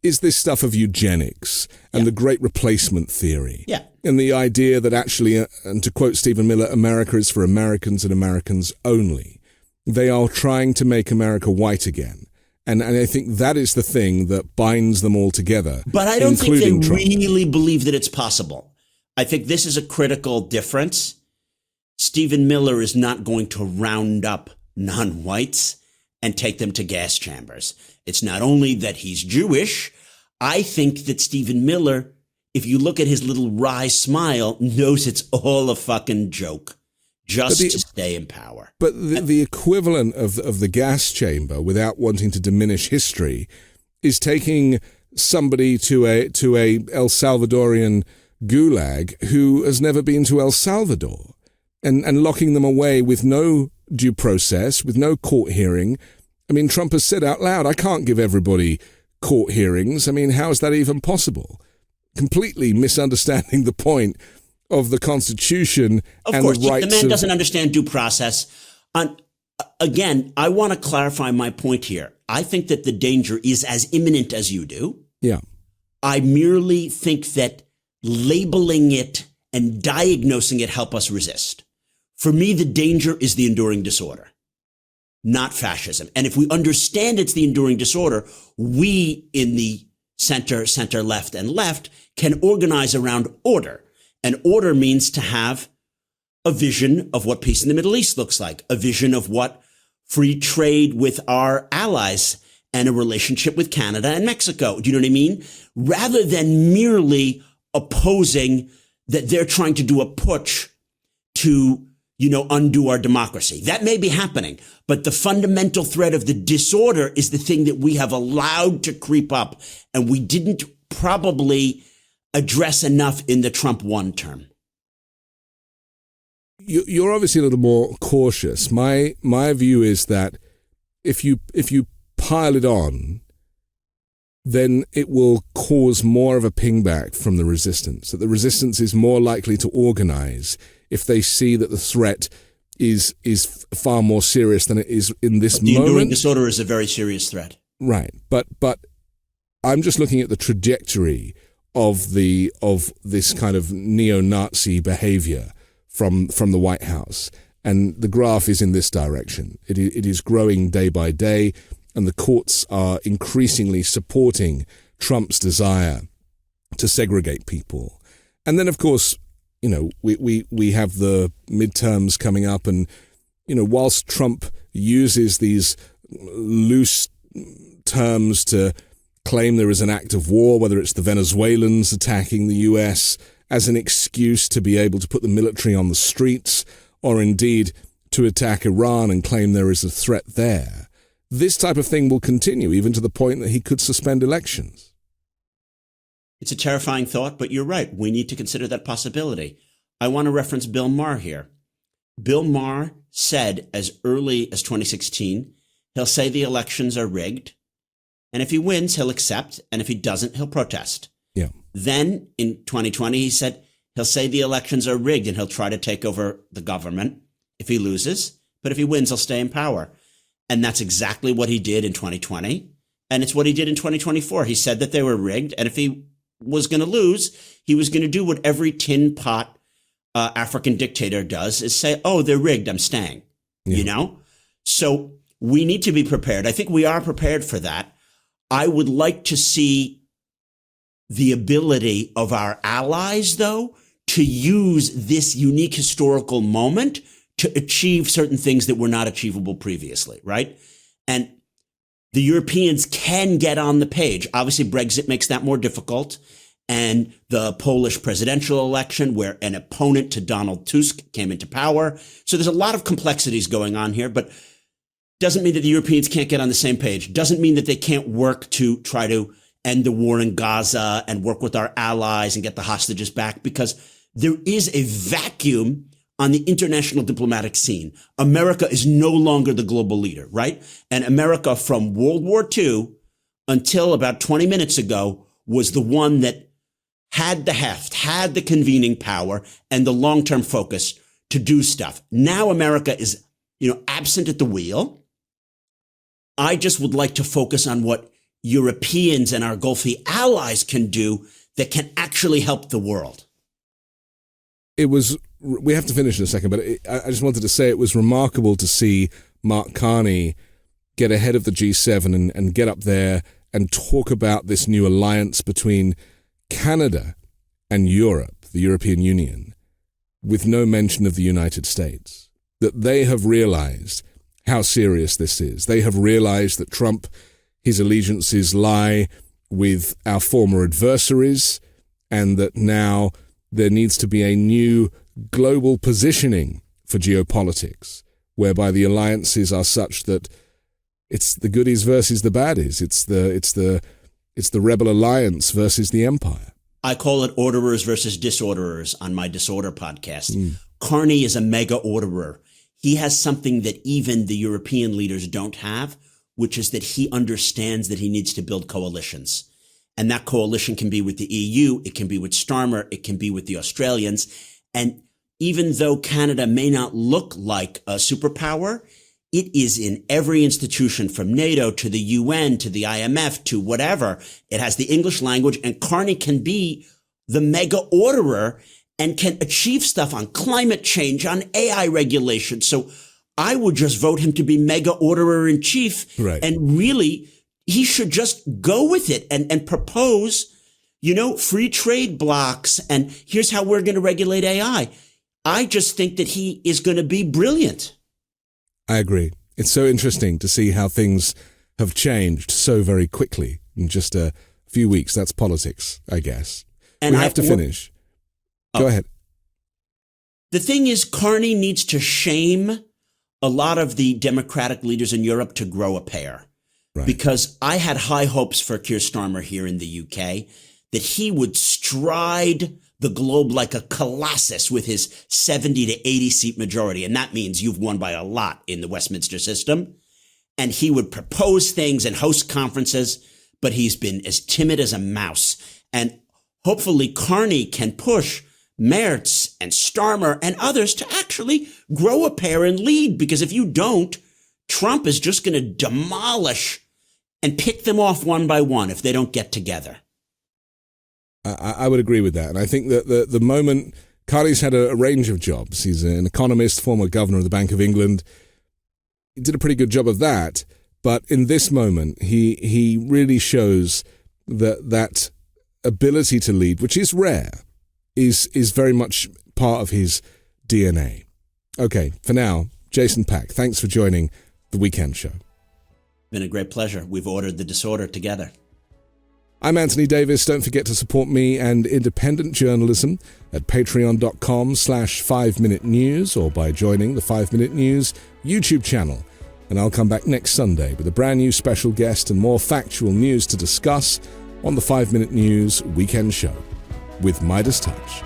is this stuff of eugenics and the great replacement theory. Yeah. And the idea that actually, and to quote Stephen Miller, America is for Americans and Americans only. They are trying to make America white again. And I think that is the thing that binds them all together. But I don't think they Trump. really believe that it's possible. I think this is a critical difference. Stephen Miller is not going to round up non-whites and take them to gas chambers. It's not only that he's Jewish. I think that Stephen Miller, if you look at his little wry smile, knows it's all a fucking joke just to stay in power. But the equivalent of the gas chamber, without wanting to diminish history, is taking somebody to a El Salvadorian gulag who has never been to El Salvador. And locking them away with no due process, with no court hearing. I mean, Trump has said out loud, I can't give everybody court hearings. I mean, how is that even possible? Completely misunderstanding the point of the Constitution and the rights of... The man doesn't understand due process. Again, I want to clarify my point here. I think that the danger is as imminent as you do. Yeah. I merely think that labeling it and diagnosing it help us resist. For me, the danger is the enduring disorder, not fascism. And if we understand it's the enduring disorder, we in the center, left, and left can organize around order. And order means to have a vision of what peace in the Middle East looks like, a vision of what free trade with our allies and a relationship with Canada and Mexico. Do you know what I mean? Rather than merely opposing that they're trying to do a putsch to, undo our democracy. That may be happening, but the fundamental threat of the disorder is the thing that we have allowed to creep up, and we didn't probably address enough in the Trump 1 term. You're obviously a little more cautious. My view is that if you pile it on, then it will cause more of a pingback from the resistance, that the resistance is more likely to organize if they see that the threat is far more serious than it is in this moment. The enduring disorder is a very serious threat. Right. But I'm just looking at the trajectory of this kind of neo-Nazi behavior from the White House. And the graph is in this direction. It is growing day by day, and the courts are increasingly supporting Trump's desire to segregate people. And then, of course, we have the midterms coming up, and whilst Trump uses these loose terms to claim there is an act of war, whether it's the Venezuelans attacking the US as an excuse to be able to put the military on the streets, or indeed to attack Iran and claim there is a threat there, this type of thing will continue, even to the point that he could suspend elections. It's a terrifying thought, but you're right. We need to consider that possibility. I want to reference Bill Maher here. Bill Maher said as early as 2016, he'll say the elections are rigged. And if he wins, he'll accept. And if he doesn't, he'll protest. Yeah. Then in 2020, he said he'll say the elections are rigged and he'll try to take over the government if he loses. But if he wins, he'll stay in power. And that's exactly what he did in 2020. And it's what he did in 2024. He said that they were rigged. And if he was going to lose, he was going to do what every tin pot African dictator does, is say, oh, they're rigged, I'm staying, So we need to be prepared. I think we are prepared for that. I would like to see the ability of our allies, though, to use this unique historical moment to achieve certain things that were not achievable previously, right? And the Europeans can get on the page. Obviously, Brexit makes that more difficult. And the Polish presidential election, where an opponent to Donald Tusk came into power. So there's a lot of complexities going on here, but doesn't mean that the Europeans can't get on the same page. Doesn't mean that they can't work to try to end the war in Gaza and work with our allies and get the hostages back, because there is a vacuum on the international diplomatic scene. America is no longer the global leader, right? And America from World War II until about 20 minutes ago was the one that had the heft, had the convening power and the long-term focus to do stuff. Now America is, absent at the wheel. I just would like to focus on what Europeans and our Gulfy allies can do that can actually help the world. We have to finish in a second, but I just wanted to say it was remarkable to see Mark Carney get ahead of the G7 and get up there and talk about this new alliance between Canada and Europe, the European Union, with no mention of the United States, that they have realized how serious this is. They have realized that Trump, his allegiances lie with our former adversaries, and that now there needs to be a new global positioning for geopolitics, whereby the alliances are such that it's the goodies versus the baddies. It's the rebel alliance versus the empire. I call it orderers versus disorderers on my Disorder podcast. Carney is a mega orderer. He has something that even the European leaders don't have, which is that he understands that he needs to build coalitions. And that coalition can be with the EU, it can be with Starmer, it can be with the Australians. And even though Canada may not look like a superpower, it is in every institution from NATO to the UN to the IMF to whatever. It has the English language, and Carney can be the mega orderer and can achieve stuff on climate change, on AI regulation. So I would just vote him to be mega orderer in chief. Right. And really, he should just go with it and propose, free trade blocks. And here's how we're going to regulate AI. I just think that he is going to be brilliant. I agree. It's so interesting to see how things have changed so very quickly in just a few weeks. That's politics, I guess. And we have to finish. Go ahead. The thing is, Carney needs to shame a lot of the Democratic leaders in Europe to grow a pair. Right. Because I had high hopes for Keir Starmer here in the UK, that he would stride the globe like a colossus with his 70 to 80 seat majority. And that means you've won by a lot in the Westminster system. And he would propose things and host conferences, but he's been as timid as a mouse. And hopefully Carney can push Merz and Starmer and others to actually grow a pair and lead. Because if you don't, Trump is just going to demolish and pick them off one by one if they don't get together. I would agree with that. And I think that the moment Carney's had a range of jobs. He's an economist, former governor of the Bank of England. He did a pretty good job of that. But in this moment, he really shows that ability to lead, which is rare, is very much part of his DNA. Okay, for now, Jason Pack, thanks for joining The Weekend Show. Been a great pleasure. We've ordered the disorder together. I'm Anthony Davis. Don't forget to support me and independent journalism at patreon.com/5 Minute News or by joining the 5 Minute News YouTube channel. And I'll come back next Sunday with a brand new special guest and more factual news to discuss on the 5 Minute News Weekend Show with Midas Touch.